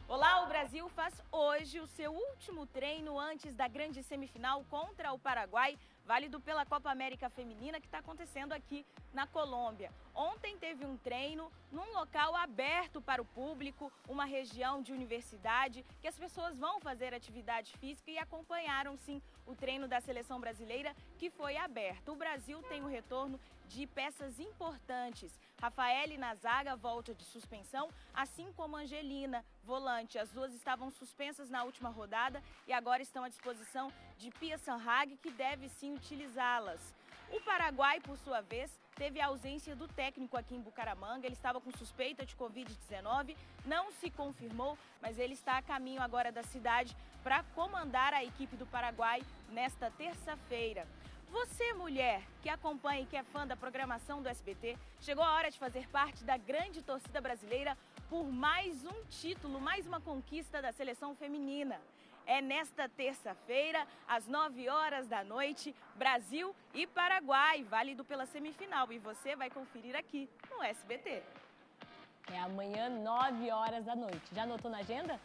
Olá, o Brasil faz hoje o seu último treino antes da grande semifinal contra o Paraguai, válido pela Copa América Feminina que está acontecendo aqui na Colômbia. Ontem teve um treino num local aberto para o público, uma região de universidade, que as pessoas vão fazer atividade física e acompanharam sim o treino da seleção brasileira que foi aberto. O Brasil tem o retorno de peças importantes. Rafaele na zaga volta de suspensão, assim como Angelina, volante. As duas estavam suspensas na última rodada e agora estão à disposição de Pia Sanhag, que deve sim utilizá-las. O Paraguai, por sua vez, teve a ausência do técnico aqui em Bucaramanga. Ele estava com suspeita de Covid-19, não se confirmou, mas ele está a caminho agora da cidade para comandar a equipe do Paraguai nesta terça-feira. Você, mulher, que acompanha e que é fã da programação do SBT, chegou a hora de fazer parte da grande torcida brasileira por mais um título, mais uma conquista da seleção feminina. é nesta terça-feira, às 9 horas da noite, Brasil e Paraguai, válido pela semifinal. E você vai conferir aqui no SBT. É amanhã, 9 horas da noite. Já anotou na agenda?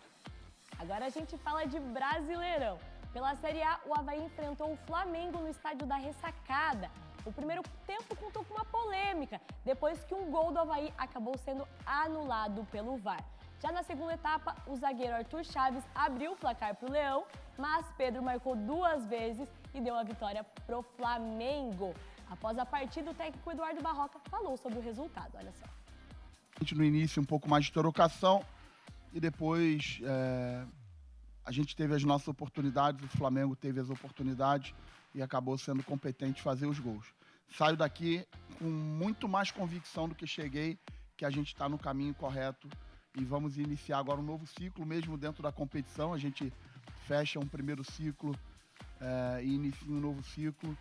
Agora a gente fala de Brasileirão. Pela Série A, o Avaí enfrentou o Flamengo no estádio da Ressacada. O primeiro tempo contou com uma polêmica, depois que um gol do Avaí acabou sendo anulado pelo VAR. Já na segunda etapa, o zagueiro Arthur Chaves abriu o placar para o Leão, mas Pedro marcou 2 vezes e deu a vitória pro Flamengo. Após a partida, o técnico Eduardo Barroca falou sobre o resultado, olha só. No início, um pouco mais de trocação e depois a gente teve as nossas oportunidades, o Flamengo teve as oportunidades e acabou sendo competente em fazer os gols. Saio daqui com muito mais convicção do que cheguei, que a gente está no caminho correto e vamos iniciar agora um novo ciclo, mesmo dentro da competição. A gente fecha um primeiro ciclo e inicia um novo ciclo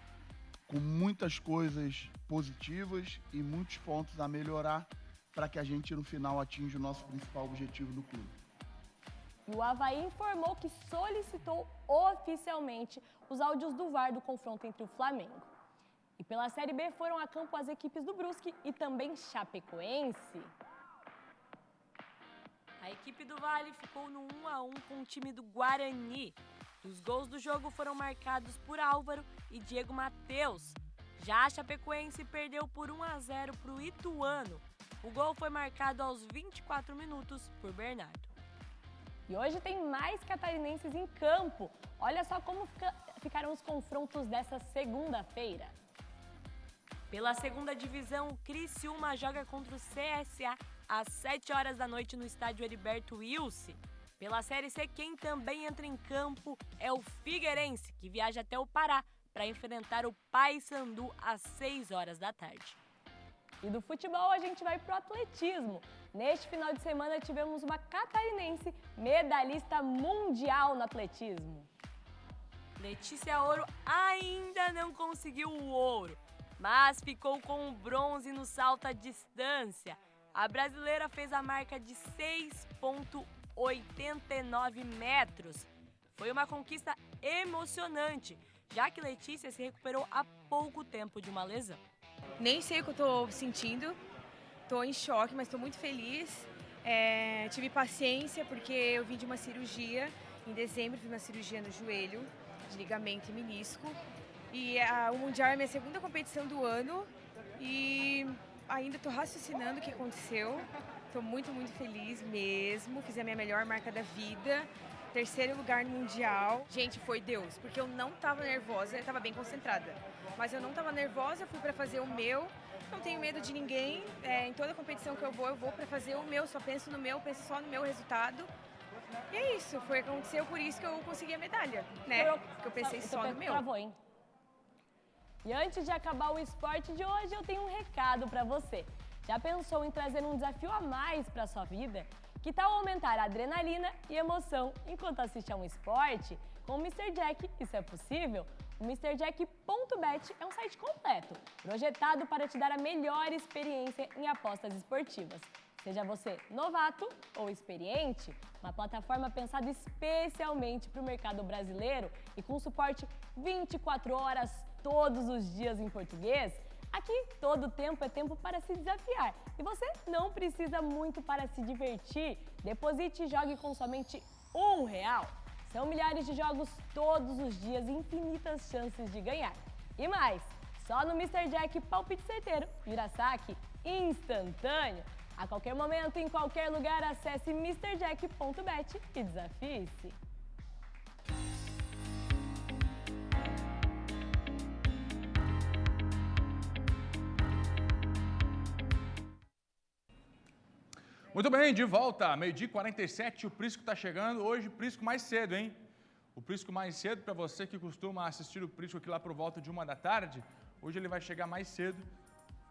com muitas coisas positivas e muitos pontos a melhorar para que a gente, no final, atinja o nosso principal objetivo do clube. E o Avaí informou que solicitou oficialmente os áudios do VAR do confronto entre o Flamengo. E pela Série B foram a campo as equipes do Brusque e também Chapecoense. A equipe do Vale ficou no 1-1 com o time do Guarani. Os gols do jogo foram marcados por Álvaro e Diego Matheus. Já a Chapecoense perdeu por 1-0 para o Ituano. O gol foi marcado aos 24 minutos por Bernardo. E hoje tem mais catarinenses em campo. Olha só como ficaram os confrontos dessa segunda-feira. Pela segunda divisão, o Criciúma joga contra o CSA às 7 horas da noite no estádio Heriberto Wilson. Pela Série C, quem também entra em campo é o Figueirense, que viaja até o Pará para enfrentar o Paysandu às 6 horas da tarde. E do futebol a gente vai pro atletismo. Neste final de semana tivemos uma catarinense medalhista mundial no atletismo. Letícia Ouro ainda não conseguiu o ouro, mas ficou com o bronze no salto à distância. A brasileira fez a marca de 6,89 metros. Foi uma conquista emocionante, já que Letícia se recuperou há pouco tempo de uma lesão. Nem sei o que eu tô sentindo, tô em choque, mas tô muito feliz. Tive paciência porque eu vim de uma cirurgia, em dezembro fiz uma cirurgia no joelho, de ligamento e menisco. E o Mundial é a minha segunda competição do ano e ainda tô raciocinando o que aconteceu. Tô muito, muito feliz mesmo, fiz a minha melhor marca da vida. 3º lugar no Mundial. Gente, foi Deus, porque eu não tava nervosa, eu tava bem concentrada. Mas eu não tava nervosa, eu fui pra fazer o meu. Não tenho medo de ninguém. Em toda competição que eu vou pra fazer o meu. Só penso no meu, penso só no meu resultado. E é isso, foi o que aconteceu, por isso que eu consegui a medalha, né? Porque eu pensei só no meu. Travou, hein? E antes de acabar o esporte de hoje, eu tenho um recado pra você. Já pensou em trazer um desafio a mais pra sua vida? Que tal aumentar a adrenalina e emoção enquanto assiste a um esporte? Com o Mr. Jack, isso é possível? O MrJack.bet é um site completo, projetado para te dar a melhor experiência em apostas esportivas. Seja você novato ou experiente, uma plataforma pensada especialmente para o mercado brasileiro e com suporte 24 horas todos os dias em português. Aqui, todo tempo é tempo para se desafiar e você não precisa muito para se divertir. Deposite e jogue com somente R$1. São milhares de jogos todos os dias e infinitas chances de ganhar. E mais, só no Mr. Jack palpite certeiro, vira saque instantâneo. A qualquer momento, em qualquer lugar, acesse MrJack.bet e desafie-se. Muito bem, de volta, 12h47, o Prisco está chegando, hoje o Prisco mais cedo, hein? O Prisco mais cedo, para você que costuma assistir o Prisco aqui lá por volta de 1 da tarde, hoje ele vai chegar mais cedo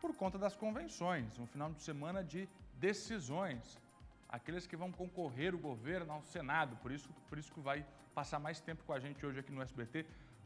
por conta das convenções, um final de semana de decisões, aqueles que vão concorrer o governo ao Senado, por isso o Prisco vai passar mais tempo com a gente hoje aqui no SBT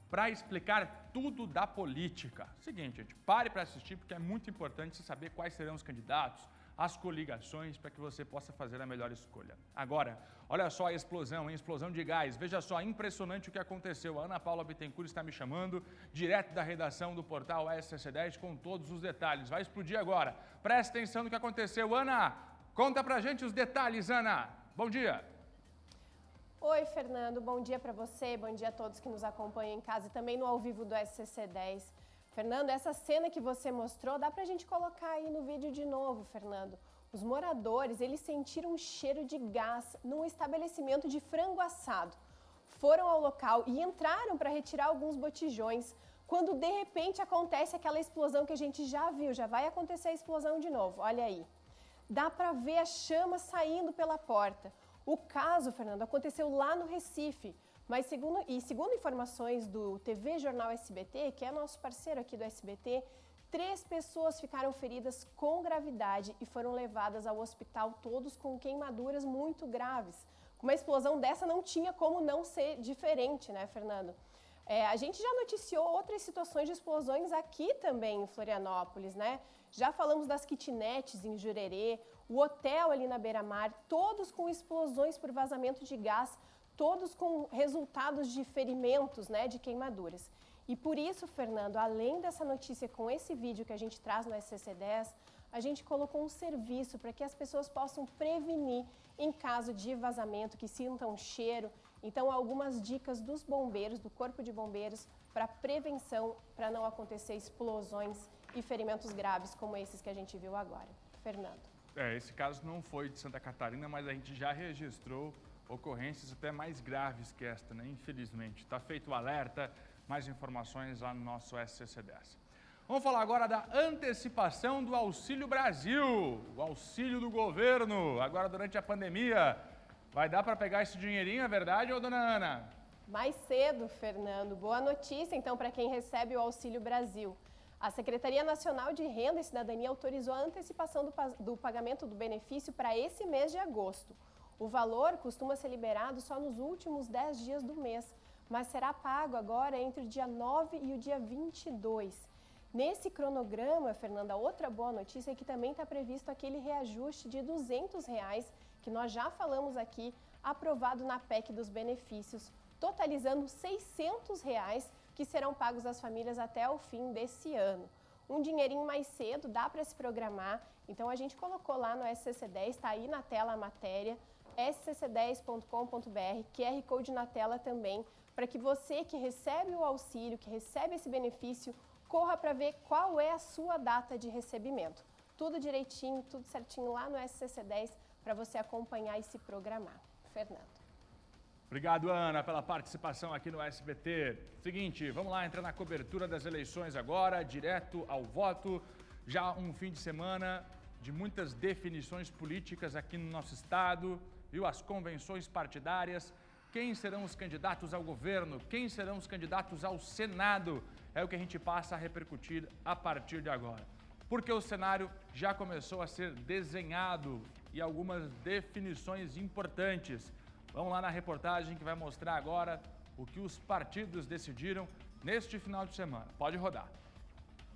para explicar tudo da política. Seguinte, gente, pare para assistir porque é muito importante você saber quais serão os candidatos, as coligações para que você possa fazer a melhor escolha. Agora, olha só a explosão, hein? Explosão de gás. Veja só, impressionante o que aconteceu. A Ana Paula Bittencourt está me chamando, direto da redação do portal SCC10, com todos os detalhes. Vai explodir agora. Presta atenção no que aconteceu. Ana, conta pra gente os detalhes, Ana. Bom dia. Oi, Fernando. Bom dia para você, bom dia a todos que nos acompanham em casa e também no ao vivo do SCC10. Fernando, essa cena que você mostrou, dá pra gente colocar aí no vídeo de novo, Fernando. Os moradores, eles sentiram um cheiro de gás num estabelecimento de frango assado. Foram ao local e entraram para retirar alguns botijões, quando de repente acontece aquela explosão que a gente já viu, já vai acontecer a explosão de novo, olha aí. Dá pra ver a chama saindo pela porta. O caso, Fernando, aconteceu lá no Recife. Mas segundo informações do TV Jornal SBT, que é nosso parceiro aqui do SBT, 3 pessoas ficaram feridas com gravidade e foram levadas ao hospital, todos com queimaduras muito graves. Com uma explosão dessa não tinha como não ser diferente, né, Fernando? A gente já noticiou outras situações de explosões aqui também em Florianópolis, né? Já falamos das kitnets em Jurerê, o hotel ali na beira-mar, todos com explosões por vazamento de gás, todos com resultados de ferimentos, né, de queimaduras. E por isso, Fernando, além dessa notícia com esse vídeo que a gente traz no SCC10, a gente colocou um serviço para que as pessoas possam prevenir em caso de vazamento, que sintam cheiro. Então, algumas dicas dos bombeiros, do Corpo de Bombeiros, para prevenção, para não acontecer explosões e ferimentos graves como esses que a gente viu agora. Fernando. Esse caso não foi de Santa Catarina, mas a gente já registrou ocorrências até mais graves que esta, né? Infelizmente. Está feito o alerta, mais informações lá no nosso SCC10. Vamos falar agora da antecipação do Auxílio Brasil, o auxílio do governo, agora durante a pandemia. Vai dar para pegar esse dinheirinho, é verdade, ô dona Ana? Mais cedo, Fernando. Boa notícia, então, para quem recebe o Auxílio Brasil. A Secretaria Nacional de Renda e Cidadania autorizou a antecipação do pagamento do benefício para esse mês de agosto. O valor costuma ser liberado só nos últimos 10 dias do mês, mas será pago agora entre o dia 9 e o dia 22. Nesse cronograma, Fernanda, outra boa notícia é que também está previsto aquele reajuste de R$ 200, que nós já falamos aqui, aprovado na PEC dos benefícios, totalizando R$ 600, que serão pagos às famílias até o fim desse ano. Um dinheirinho mais cedo, dá para se programar, então a gente colocou lá no SCC10, está aí na tela a matéria, scc10.com.br, QR Code na tela também, para que você que recebe o auxílio, que recebe esse benefício, corra para ver qual é a sua data de recebimento. Tudo direitinho, tudo certinho lá no SCC10, para você acompanhar e se programar. Fernando. Obrigado, Ana, pela participação aqui no SBT. Seguinte, vamos lá, entrar na cobertura das eleições agora, direto ao voto. Já um fim de semana de muitas definições políticas aqui no nosso estado, viu? As convenções partidárias, quem serão os candidatos ao governo, quem serão os candidatos ao Senado, é o que a gente passa a repercutir a partir de agora. Porque o cenário já começou a ser desenhado e algumas definições importantes. Vamos lá na reportagem que vai mostrar agora o que os partidos decidiram neste final de semana. Pode rodar.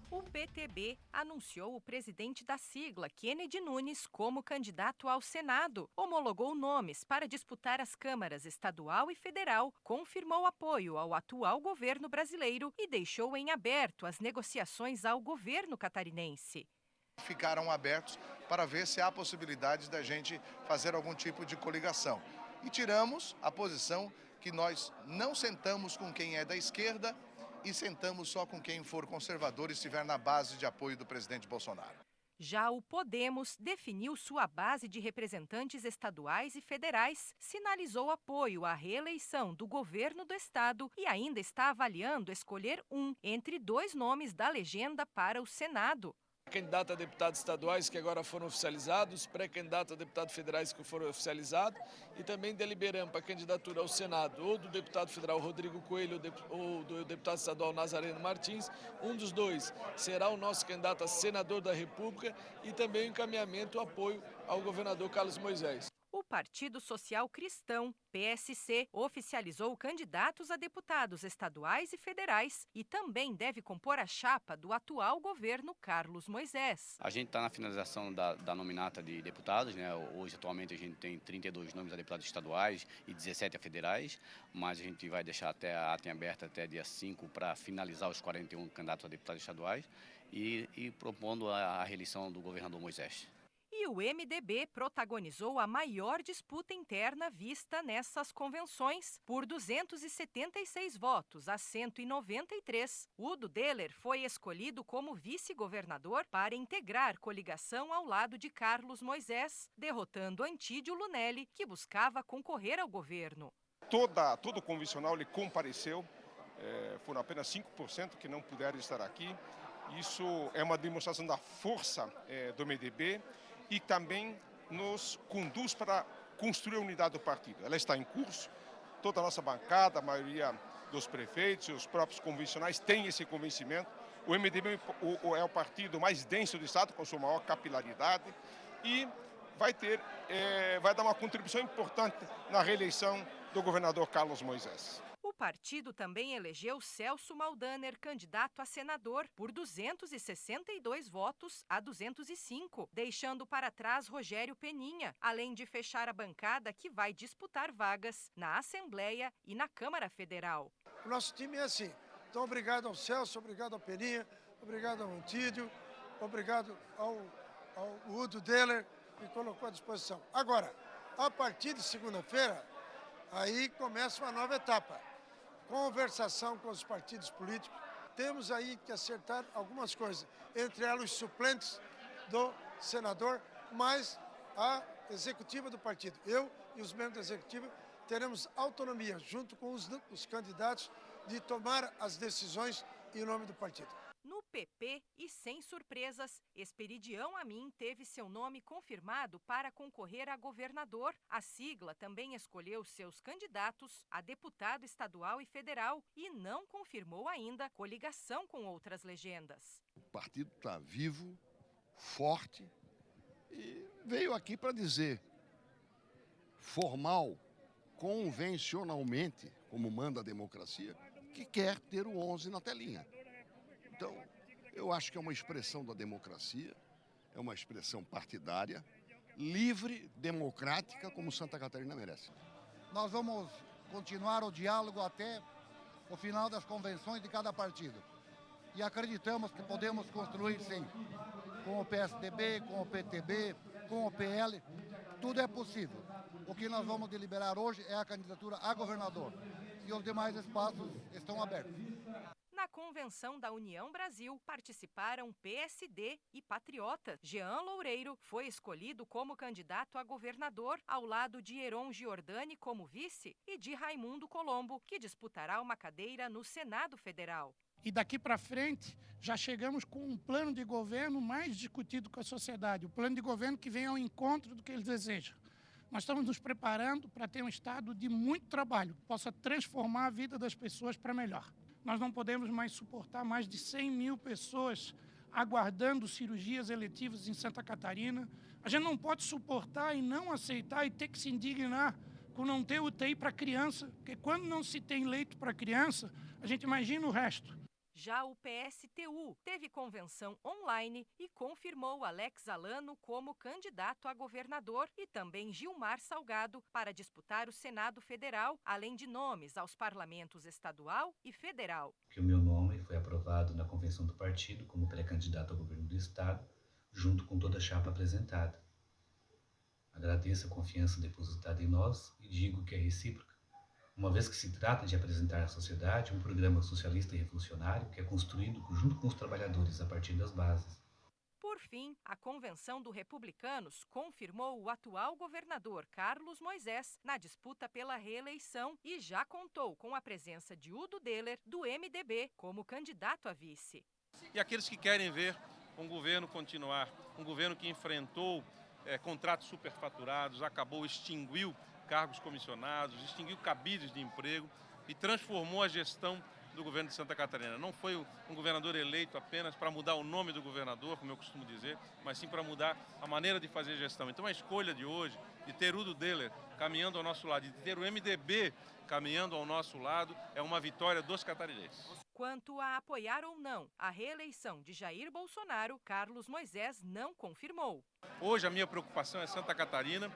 O PTB anunciou o presidente da sigla, Kennedy Nunes, como candidato ao Senado, homologou nomes para disputar as câmaras estadual e federal, confirmou apoio ao atual governo brasileiro e deixou em aberto as negociações ao governo catarinense. Ficaram abertos para ver se há possibilidade da gente fazer algum tipo de coligação. E tiramos a posição que nós não sentamos com quem é da esquerda e sentamos só com quem for conservador e estiver na base de apoio do presidente Bolsonaro. Já o Podemos definiu sua base de representantes estaduais e federais, sinalizou apoio à reeleição do governo do estado e ainda está avaliando escolher um entre 2 nomes da legenda para o Senado. Candidato a deputados estaduais que agora foram oficializados, pré-candidato a deputados federais que foram oficializados e também deliberamos para a candidatura ao Senado ou do deputado federal Rodrigo Coelho ou do deputado estadual Nazareno Martins. Um dos 2 será o nosso candidato a senador da República e também o encaminhamento, o apoio ao governador Carlos Moisés. O Partido Social Cristão, PSC, oficializou candidatos a deputados estaduais e federais e também deve compor a chapa do atual governo Carlos Moisés. A gente está na finalização da nominata de deputados, né? Hoje, atualmente, a gente tem 32 nomes a deputados estaduais e 17 a federais, mas a gente vai deixar até a ata em aberta até dia 5 para finalizar os 41 candidatos a deputados estaduais e propondo a reeleição do governador Moisés. E o MDB protagonizou a maior disputa interna vista nessas convenções. Por 276 votos a 193, Udo Deller foi escolhido como vice-governador para integrar coligação ao lado de Carlos Moisés, derrotando Antídio Lunelli, que buscava concorrer ao governo. Todo o convencional ele compareceu, foram apenas 5% que não puderam estar aqui. Isso é uma demonstração da força do MDB. E também nos conduz para construir a unidade do partido. Ela está em curso, toda a nossa bancada, a maioria dos prefeitos e os próprios convencionais têm esse convencimento. O MDB é o partido mais denso do Estado, com sua maior capilaridade, e vai dar uma contribuição importante na reeleição do governador Carlos Moisés. O partido também elegeu Celso Maldaner candidato a senador por 262 votos a 205, deixando para trás Rogério Peninha, além de fechar a bancada que vai disputar vagas na Assembleia e na Câmara Federal. O nosso time é assim. Então, obrigado ao Celso, obrigado ao Peninha, obrigado ao Antídio, obrigado ao Udo Deller, que colocou à disposição. Agora, a partir de segunda-feira, aí começa uma nova etapa. Conversação com os partidos políticos. Temos aí que acertar algumas coisas, entre elas os suplentes do senador, mais a executiva do partido. Eu e os membros da executiva teremos autonomia, junto com os candidatos, de tomar as decisões em nome do partido. No PP, e sem surpresas, Esperidião Amin teve seu nome confirmado para concorrer a governador. A sigla também escolheu seus candidatos a deputado estadual e federal e não confirmou ainda coligação com outras legendas. O partido está vivo, forte e veio aqui para dizer, formal, convencionalmente, como manda a democracia, que quer ter o 11 na telinha. Então, eu acho que é uma expressão da democracia, é uma expressão partidária, livre, democrática, como Santa Catarina merece. Nós vamos continuar o diálogo até o final das convenções de cada partido. E acreditamos que podemos construir, sim, com o PSDB, com o PTB, com o PL, tudo é possível. O que nós vamos deliberar hoje é a candidatura a governador. E os demais espaços estão abertos. Na convenção da União Brasil, participaram PSD e Patriota. Jean Loureiro foi escolhido como candidato a governador, ao lado de Heron Giordani como vice e de Raimundo Colombo, que disputará uma cadeira no Senado Federal. E daqui para frente, já chegamos com um plano de governo mais discutido com a sociedade, o plano de governo que vem ao encontro do que eles desejam. Nós estamos nos preparando para ter um estado de muito trabalho, que possa transformar a vida das pessoas para melhor. Nós não podemos mais suportar mais de 100 mil pessoas aguardando cirurgias eletivas em Santa Catarina. A gente não pode suportar e não aceitar e ter que se indignar com não ter UTI para criança, porque quando não se tem leito para criança, a gente imagina o resto. Já o PSTU teve convenção online e confirmou Alex Alano como candidato a governador e também Gilmar Salgado para disputar o Senado Federal, além de nomes aos parlamentos estadual e federal. O meu nome foi aprovado na convenção do partido como pré-candidato ao governo do estado, junto com toda a chapa apresentada. Agradeço a confiança depositada em nós e digo que é recíproca, uma vez que se trata de apresentar à sociedade um programa socialista e revolucionário que é construído junto com os trabalhadores a partir das bases. Por fim, a convenção do Republicanos confirmou o atual governador Carlos Moisés na disputa pela reeleição e já contou com a presença de Udo Deller, do MDB, como candidato a vice. E aqueles que querem ver um governo continuar, um governo que enfrentou contratos superfaturados, extinguiu cargos comissionados, extinguiu cabides de emprego e transformou a gestão do governo de Santa Catarina. Não foi um governador eleito apenas para mudar o nome do governador, como eu costumo dizer, mas sim para mudar a maneira de fazer gestão. Então a escolha de hoje de ter Udo Deller caminhando ao nosso lado, de ter o MDB caminhando ao nosso lado, é uma vitória dos catarinenses. Quanto a apoiar ou não a reeleição de Jair Bolsonaro, Carlos Moisés não confirmou. Hoje a minha preocupação é Santa Catarina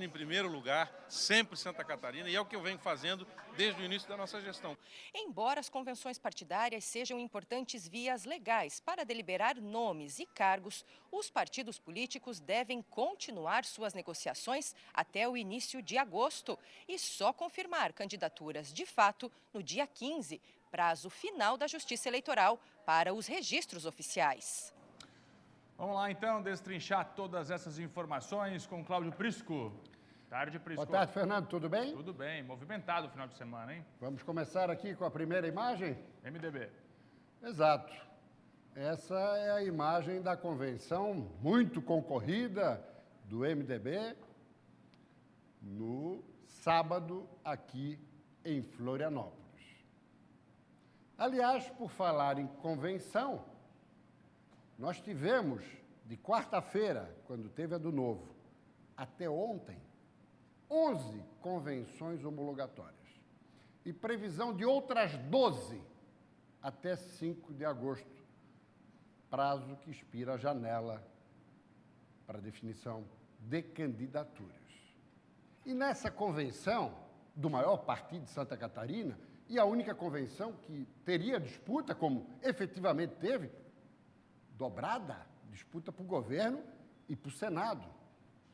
em primeiro lugar, sempre Santa Catarina, e é o que eu venho fazendo desde o início da nossa gestão. Embora as convenções partidárias sejam importantes vias legais para deliberar nomes e cargos, os partidos políticos devem continuar suas negociações até o início de agosto e só confirmar candidaturas de fato no dia 15, prazo final da Justiça Eleitoral para os registros oficiais. Vamos lá, então, destrinchar todas essas informações com Cláudio Prisco. Tarde, Prisco. Boa tarde, Fernando. Tudo bem? Tudo bem. Movimentado o final de semana, hein? Vamos começar aqui com a primeira imagem? MDB. Exato. Essa é a imagem da convenção muito concorrida do MDB no sábado aqui em Florianópolis. Aliás, por falar em convenção, nós tivemos, de quarta-feira, quando teve a do Novo, até ontem, 11 convenções homologatórias. E previsão de outras 12 até 5 de agosto, prazo que expira a janela para definição de candidaturas. E nessa convenção do maior partido de Santa Catarina, e a única convenção que teria disputa, como efetivamente teve, dobrada, disputa para o governo e para o Senado.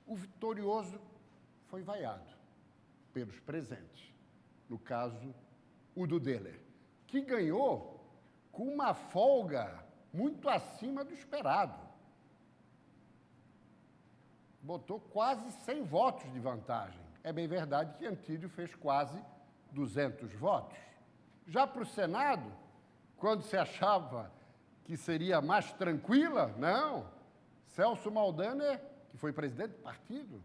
O vitorioso foi vaiado pelos presentes. No caso, Udo Deller, que ganhou com uma folga muito acima do esperado. Botou quase 100 votos de vantagem. É bem verdade que Antídio fez quase 200 votos. Já para o Senado, quando se achava que seria mais tranquila, não. Celso Maldaner, que foi presidente do partido,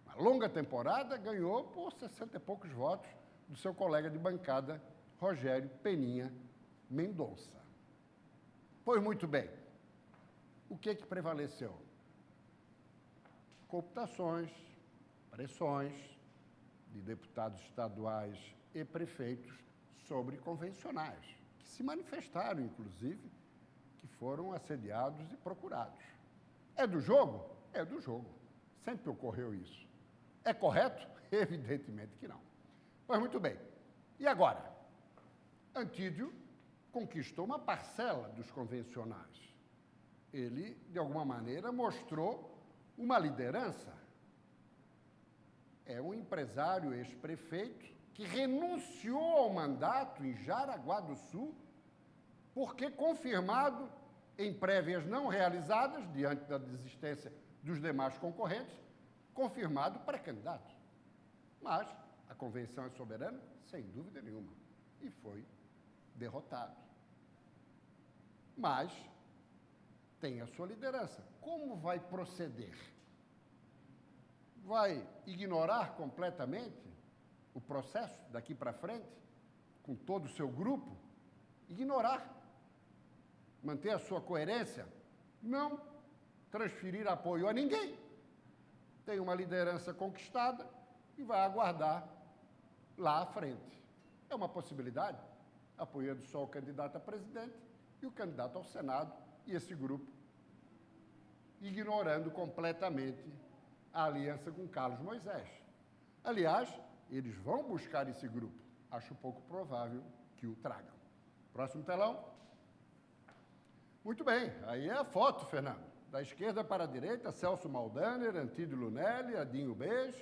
uma longa temporada, ganhou por 60 e poucos votos do seu colega de bancada, Rogério Peninha Mendonça. Pois muito bem, o que prevaleceu? Cooptações, pressões de deputados estaduais e prefeitos sobre convencionais, que se manifestaram, inclusive, que foram assediados e procurados. É do jogo? É do jogo. Sempre ocorreu isso. É correto? Evidentemente que não. Pois muito bem. E agora? Antídio conquistou uma parcela dos convencionais. Ele, de alguma maneira, mostrou uma liderança. É um empresário ex-prefeito que renunciou ao mandato em Jaraguá do Sul porque confirmado em prévias não realizadas, diante da desistência dos demais concorrentes, confirmado pré-candidato. Mas a convenção é soberana, sem dúvida nenhuma, e foi derrotado. Mas tem a sua liderança. Como vai proceder? Vai ignorar completamente o processo daqui para frente, com todo o seu grupo? Ignorar. Manter a sua coerência? Não transferir apoio a ninguém. Tem uma liderança conquistada e vai aguardar lá à frente. É uma possibilidade, apoiando só o candidato a presidente e o candidato ao Senado e esse grupo, ignorando completamente a aliança com Carlos Moisés. Aliás, eles vão buscar esse grupo. Acho pouco provável que o tragam. Próximo telão. Muito bem, aí é a foto, Fernando. Da esquerda para a direita, Celso Maldaner, Antídio Lunelli, Adinho Beis,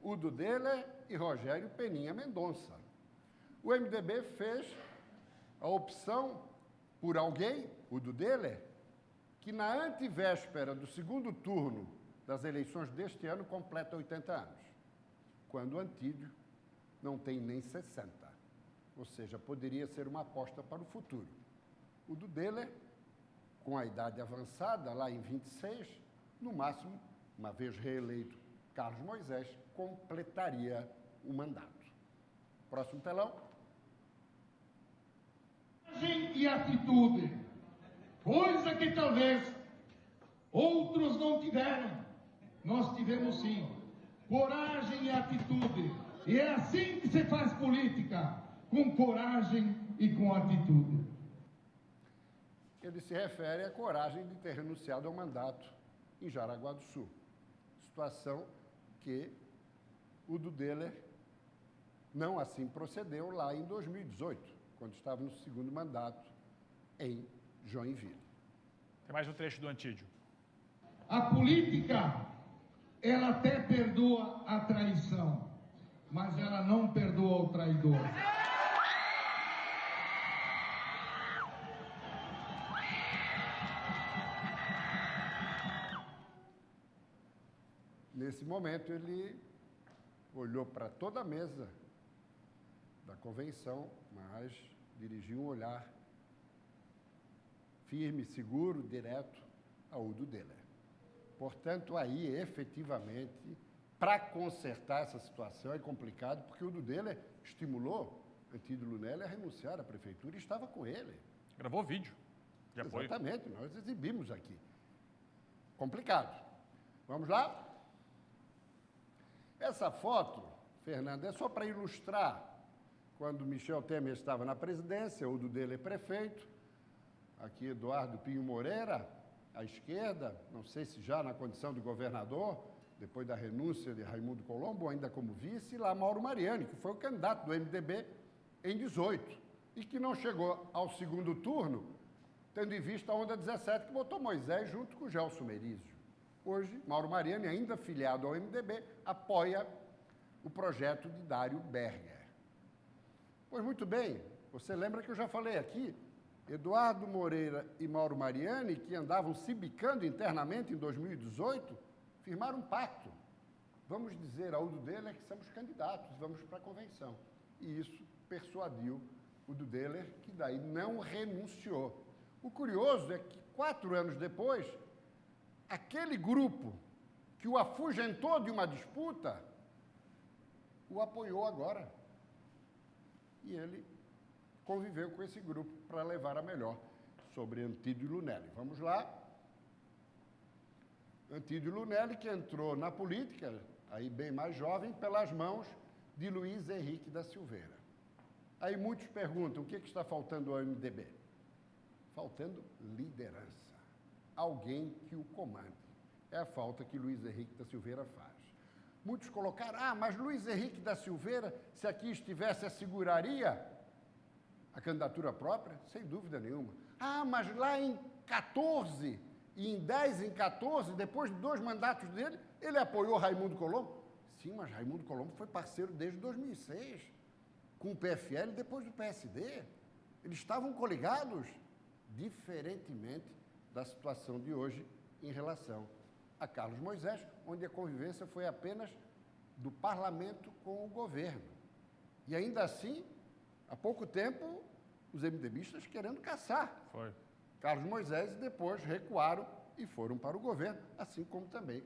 Udo Deller e Rogério Peninha Mendonça. O MDB fez a opção por alguém, Udo Deller, que na antevéspera do segundo turno das eleições deste ano completa 80 anos, quando o Antídio não tem nem 60. Ou seja, poderia ser uma aposta para o futuro. Udo Deller, com a idade avançada, lá em 26, no máximo, uma vez reeleito Carlos Moisés, completaria o mandato. Próximo telão. E atitude, coisa que talvez outros não tiveram, nós tivemos sim. coragem e atitude. E é assim que se faz política, com coragem e com atitude. Ele se refere à coragem de ter renunciado ao mandato em Jaraguá do Sul. Situação que o Dudeler não assim procedeu lá em 2018, quando estava no segundo mandato em Joinville. Tem mais um trecho do Antídio. A política, ela até perdoa a traição, mas ela não perdoa o traidor. Nesse momento, ele olhou para toda a mesa da convenção, mas dirigiu um olhar firme, seguro, direto ao Udo Deller. Portanto, aí, efetivamente, para consertar essa situação é complicado, porque o Udo Deller estimulou Antídio Lunelli a renunciar à prefeitura e estava com ele. Gravou vídeo de apoio. Exatamente, nós exibimos aqui. Complicado. Vamos lá? Essa foto, Fernando, é só para ilustrar quando Michel Temer estava na presidência, o Udo Deller prefeito, aqui Eduardo Pinho Moreira, à esquerda, não sei se já na condição de governador, depois da renúncia de Raimundo Colombo, ou ainda como vice, e lá Mauro Mariani, que foi o candidato do MDB em 18, e que não chegou ao segundo turno, tendo em vista a onda 17, que botou Moisés junto com o Gelson Merizio. Hoje, Mauro Mariani, ainda filiado ao MDB, apoia o projeto de Dário Berger. Pois muito bem, você lembra que eu já falei aqui, Eduardo Moreira e Mauro Mariani, que andavam se bicando internamente em 2018, firmaram um pacto. Vamos dizer ao Udo Deller que somos candidatos, vamos para a convenção. E isso persuadiu o Udo Deller, que daí não renunciou. O curioso é que, 4 anos depois, aquele grupo que o afugentou de uma disputa, o apoiou agora. E ele conviveu com esse grupo para levar a melhor sobre Antídio Lunelli. Vamos lá. Antídio Lunelli, que entrou na política, aí bem mais jovem, pelas mãos de Luiz Henrique da Silveira. Aí muitos perguntam, o que está faltando ao MDB? Faltando liderança. Alguém que o comande. É a falta que Luiz Henrique da Silveira faz. Muitos colocaram, mas Luiz Henrique da Silveira, se aqui estivesse, asseguraria a candidatura própria? Sem dúvida nenhuma. Mas lá em 14, e em 10 em 14, depois de 2 mandatos dele, ele apoiou Raimundo Colombo? Sim, mas Raimundo Colombo foi parceiro desde 2006, com o PFL e depois do PSD. Eles estavam coligados, diferentemente da situação de hoje em relação a Carlos Moisés, onde a convivência foi apenas do parlamento com o governo. E ainda assim, há pouco tempo, os MDBistas querendo caçar Foi. Carlos Moisés e depois recuaram e foram para o governo, assim como também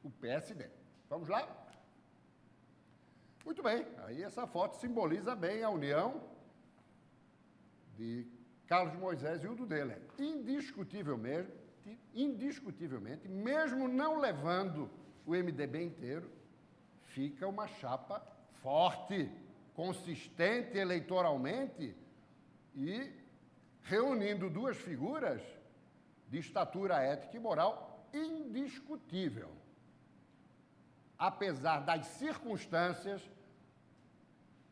o PSD. Vamos lá? Muito bem, aí essa foto simboliza bem a união de Carlos Moisés e Udo Deller. Indiscutivelmente, mesmo não levando o MDB inteiro, fica uma chapa forte, consistente eleitoralmente e reunindo 2 figuras de estatura ética e moral indiscutível. Apesar das circunstâncias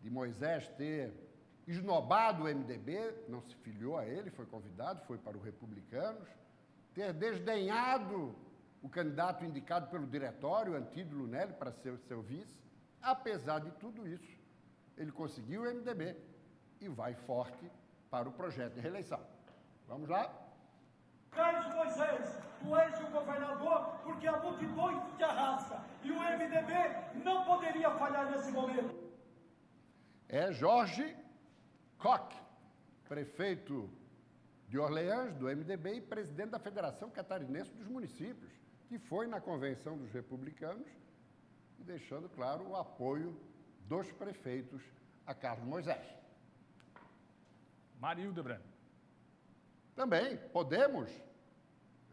de Moisés ter esnobado o MDB, não se filiou a ele, foi convidado, foi para os Republicanos, ter desdenhado o candidato indicado pelo diretório, Antídio Lunelli, para ser seu vice. Apesar de tudo isso, ele conseguiu o MDB e vai forte para o projeto de reeleição. Vamos lá? Carlos Moisés, tu és o governador porque a multidão te arrasta. E o MDB não poderia falhar nesse momento. É Jorge Koch, prefeito de Orleans, do MDB, e presidente da Federação Catarinense dos Municípios, que foi na convenção dos republicanos, deixando claro o apoio dos prefeitos a Carlos Moisés. Mário Hildebrand. Também, Podemos,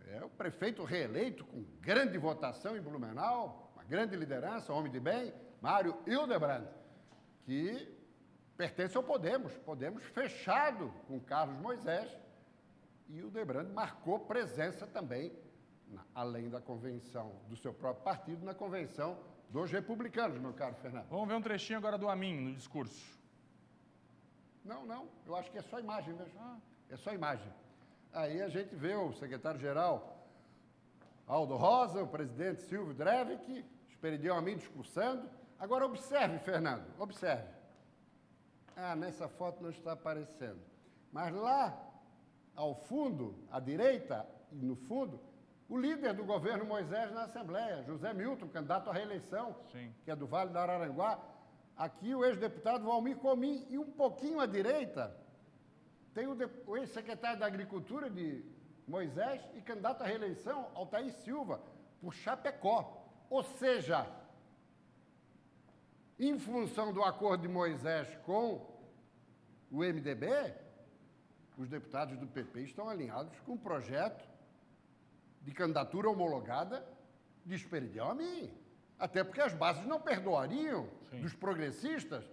é o prefeito reeleito com grande votação em Blumenau, uma grande liderança, homem de bem, Mário Hildebrand, que pertence ao Podemos fechado com Carlos Moisés, e Hildebrand marcou presença também, além da convenção do seu próprio partido, na convenção dos republicanos, meu caro Fernando. Vamos ver um trechinho agora do Amin no discurso. Não, eu acho que é só imagem mesmo. É só imagem. Aí a gente vê o secretário-geral Aldo Rosa, o presidente Silvio Drevik, Esperidião Amin discursando. Agora observe, Fernando, observe. Nessa foto não está aparecendo. Mas lá, ao fundo, à direita e no fundo, o líder do governo Moisés na Assembleia, José Milton, candidato à reeleição, que é do Vale do Araranguá. Aqui o ex-deputado Valmir Comim. E um pouquinho à direita tem o ex-secretário da Agricultura de Moisés e candidato à reeleição, Altair Silva, por Chapecó. Ou seja, em função do acordo de Moisés com o MDB, os deputados do PP estão alinhados com o projeto de candidatura homologada de Esperidião Amin. Até porque as bases não perdoariam dos progressistas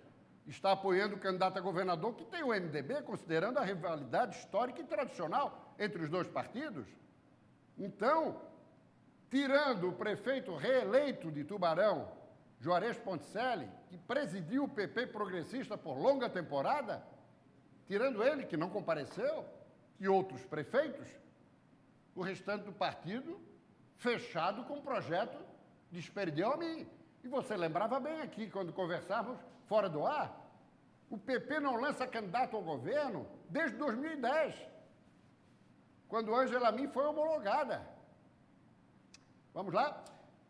estar apoiando o candidato a governador que tem o MDB, considerando a rivalidade histórica e tradicional entre os dois partidos. Então, tirando o prefeito reeleito de Tubarão, Juarez Ponticelli, que presidiu o PP progressista por longa temporada, tirando ele, que não compareceu, e outros prefeitos, o restante do partido fechado com o projeto de Esperidião Amin. E você lembrava bem aqui, quando conversávamos fora do ar, o PP não lança candidato ao governo desde 2010, quando Ângela Amin foi homologada. Vamos lá?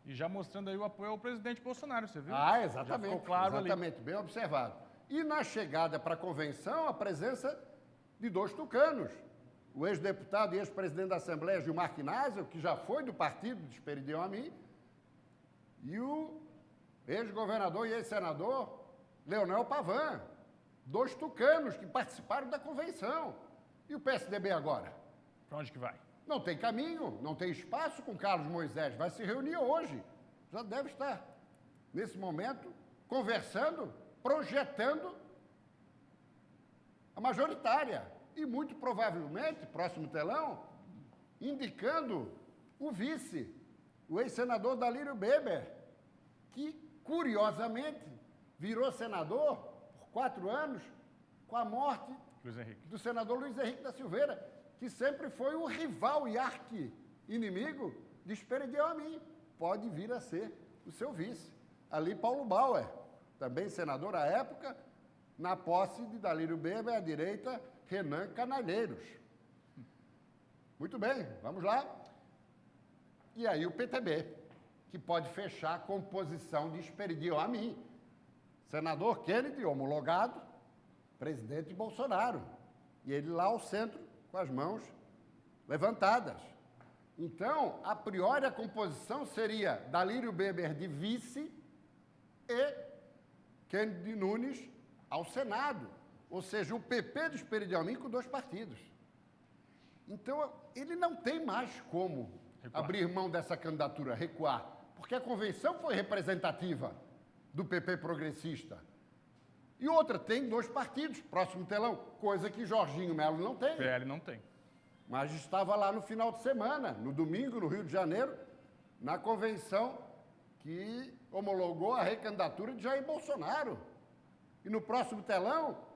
E já mostrando aí o apoio ao presidente Bolsonaro, você viu? Exatamente. Já ficou claro exatamente, ali. Bem observado. E na chegada para a convenção, a presença de dois tucanos. O ex-deputado e ex-presidente da Assembleia, Gilmar Quinásio, que já foi do partido de Esperidião Amin, e o ex-governador e ex-senador, Leonel Pavan. Dois tucanos que participaram da convenção. E o PSDB agora? Para onde que vai? Não tem caminho, não tem espaço com Carlos Moisés. Vai se reunir hoje. Já deve estar, nesse momento, conversando, projetando a majoritária. E muito provavelmente, próximo telão, indicando o vice, o ex-senador Dalírio Beber, que, curiosamente, virou senador por 4 anos com a morte do senador Luiz Henrique da Silveira, que sempre foi o rival e arqui-inimigo de Esperidião Amin. Pode vir a ser o seu vice. Ali, Paulo Bauer, também senador à época, na posse de Dalírio Beber, à direita, Renan Canalheiros. Muito bem, vamos lá. E aí o PTB, que pode fechar a composição de Esperidião Amin. Senador Kennedy, homologado, presidente Bolsonaro. E ele lá ao centro, com as mãos levantadas. Então, a priori, a composição seria Dalírio Beber de vice e Kennedy Nunes ao Senado. Ou seja, o PP de Esperidião Amin com 2 partidos. Então, ele não tem mais como abrir mão dessa candidatura, recuar, porque a convenção foi representativa do PP progressista. E outra, tem 2 partidos, próximo telão, coisa que Jorginho Melo não tem. PL não tem. Mas estava lá no final de semana, no domingo, no Rio de Janeiro, na convenção que homologou a recandidatura de Jair Bolsonaro. E no próximo telão,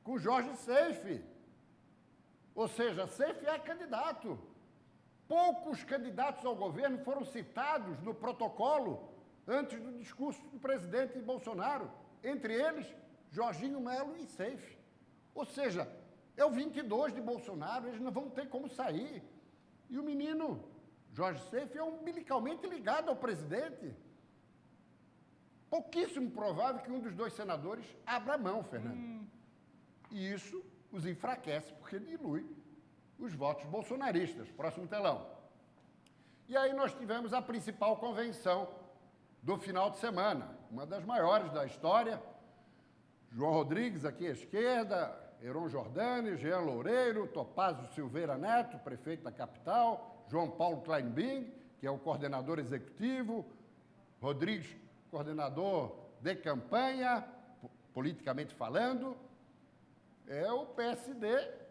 com Jorge Seife. Ou seja, Seife é candidato. Poucos candidatos ao governo foram citados no protocolo antes do discurso do presidente Bolsonaro. Entre eles, Jorginho Melo e Seife. Ou seja, é o 22 de Bolsonaro, eles não vão ter como sair. E o menino, Jorge Seife, é umbilicalmente ligado ao presidente. Pouquíssimo provável que um dos 2 senadores abra mão, Fernando. E isso os enfraquece, porque dilui os votos bolsonaristas. Próximo telão. E aí nós tivemos a principal convenção do final de semana, uma das maiores da história. João Rodrigues, aqui à esquerda, Heron Jordani, Jean Loureiro, Topázio Silveira Neto, prefeito da capital, João Paulo Kleinbing, que é o coordenador executivo, Rodrigues, coordenador de campanha, politicamente falando, é o PSD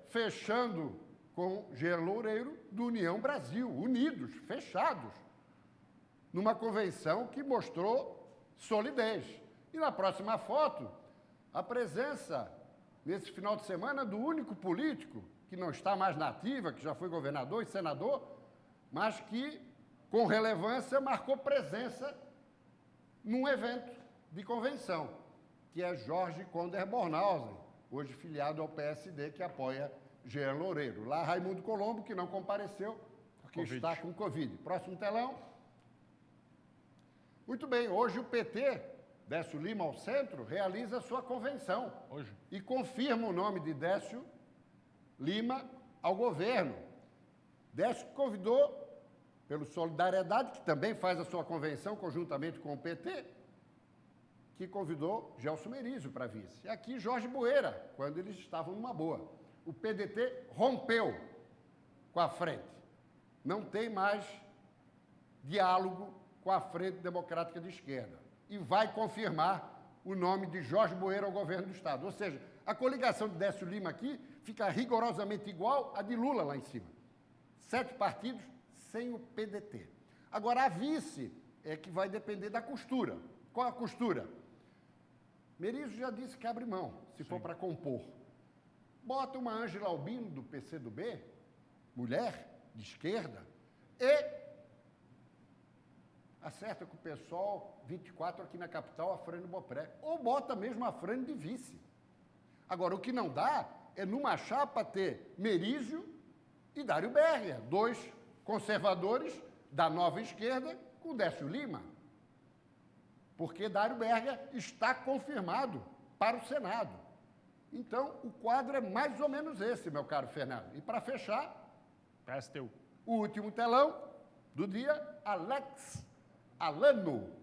fechando com Jean Loureiro do União Brasil, unidos, fechados, numa convenção que mostrou solidez. E na próxima foto, a presença, nesse final de semana, do único político que não está mais na ativa, que já foi governador e senador, mas que, com relevância, marcou presença num evento de convenção, que é Jorge Conder Bornhausen, hoje filiado ao PSD, que apoia Jean Loureiro. Lá, Raimundo Colombo, que não compareceu, porque está com Covid. Próximo telão. Muito bem, hoje o PT, Décio Lima ao centro, realiza a sua convenção. Hoje. E confirma o nome de Décio Lima ao governo. Décio convidou, pelo Solidariedade, que também faz a sua convenção conjuntamente com o PT, que convidou Gelson Merizio para vice. E aqui Jorge Bueira, quando eles estavam numa boa. O PDT rompeu com a frente. Não tem mais diálogo com a Frente Democrática de Esquerda. E vai confirmar o nome de Jorge Bueira ao governo do Estado. Ou seja, a coligação de Décio Lima aqui fica rigorosamente igual à de Lula lá em cima. 7 partidos sem o PDT. Agora, a vice é que vai depender da costura. Qual a costura? Merizio já disse que abre mão, se for para compor. Bota uma Ângela Albino, do PCdoB, mulher, de esquerda, e acerta com o PSOL 24 aqui na capital, a Frane Bopré. Ou bota mesmo a Frane de vice. Agora, o que não dá é numa chapa ter Merizio e Dário Berger, 2 conservadores da nova esquerda com Décio Lima. Porque Dário Berger está confirmado para o Senado. Então, o quadro é mais ou menos esse, meu caro Fernando. E para fechar, PSTU. O último telão do dia, Alex Alano.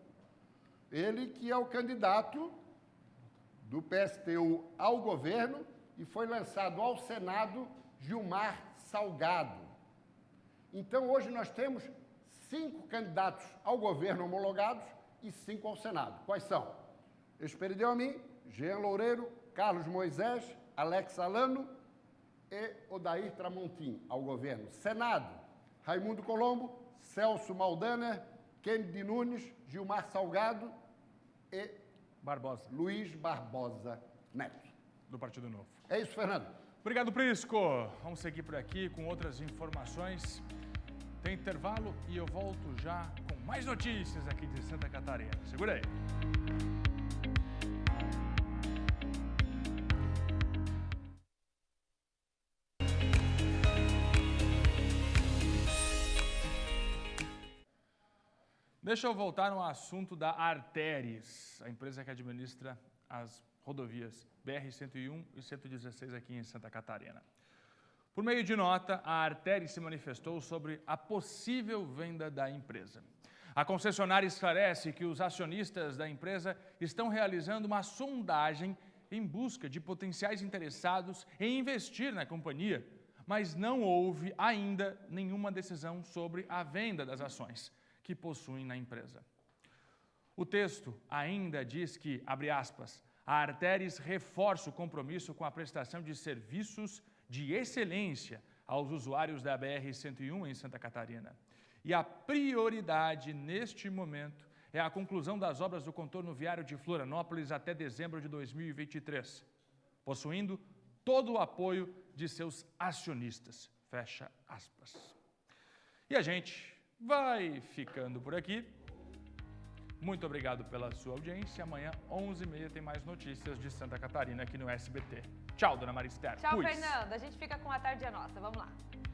Ele que é o candidato do PSTU ao governo e foi lançado ao Senado Gilmar Salgado. Então, hoje nós temos 5 candidatos ao governo homologados e 5 ao Senado. Quais são? Esperideu a mim, Jean Loureiro, Carlos Moisés, Alex Alano e Odair Tramontim ao governo. Senado, Raimundo Colombo, Celso Maldaner, Kennedy Nunes, Gilmar Salgado e Luiz Barbosa Neto. Do Partido Novo. É isso, Fernando. Obrigado, Prisco. Vamos seguir por aqui com outras informações. Tem intervalo e eu volto já com mais notícias aqui de Santa Catarina. Segura aí. Deixa eu voltar no assunto da Arteris, a empresa que administra as rodovias BR-101 e 116 aqui em Santa Catarina. Por meio de nota, a Arteris se manifestou sobre a possível venda da empresa. A concessionária esclarece que os acionistas da empresa estão realizando uma sondagem em busca de potenciais interessados em investir na companhia, mas não houve ainda nenhuma decisão sobre a venda das ações que possuem na empresa. O texto ainda diz que, abre aspas, a Arteris reforça o compromisso com a prestação de serviços de excelência aos usuários da BR-101 em Santa Catarina. E a prioridade neste momento é a conclusão das obras do contorno viário de Florianópolis até dezembro de 2023, possuindo todo o apoio de seus acionistas. Fecha aspas. E a gente vai ficando por aqui. Muito obrigado pela sua audiência. Amanhã, 11h30, tem mais notícias de Santa Catarina aqui no SBT. Tchau, dona Maria Esther. Tchau, Puis. Fernando. A gente fica com A Tarde é Nossa. Vamos lá.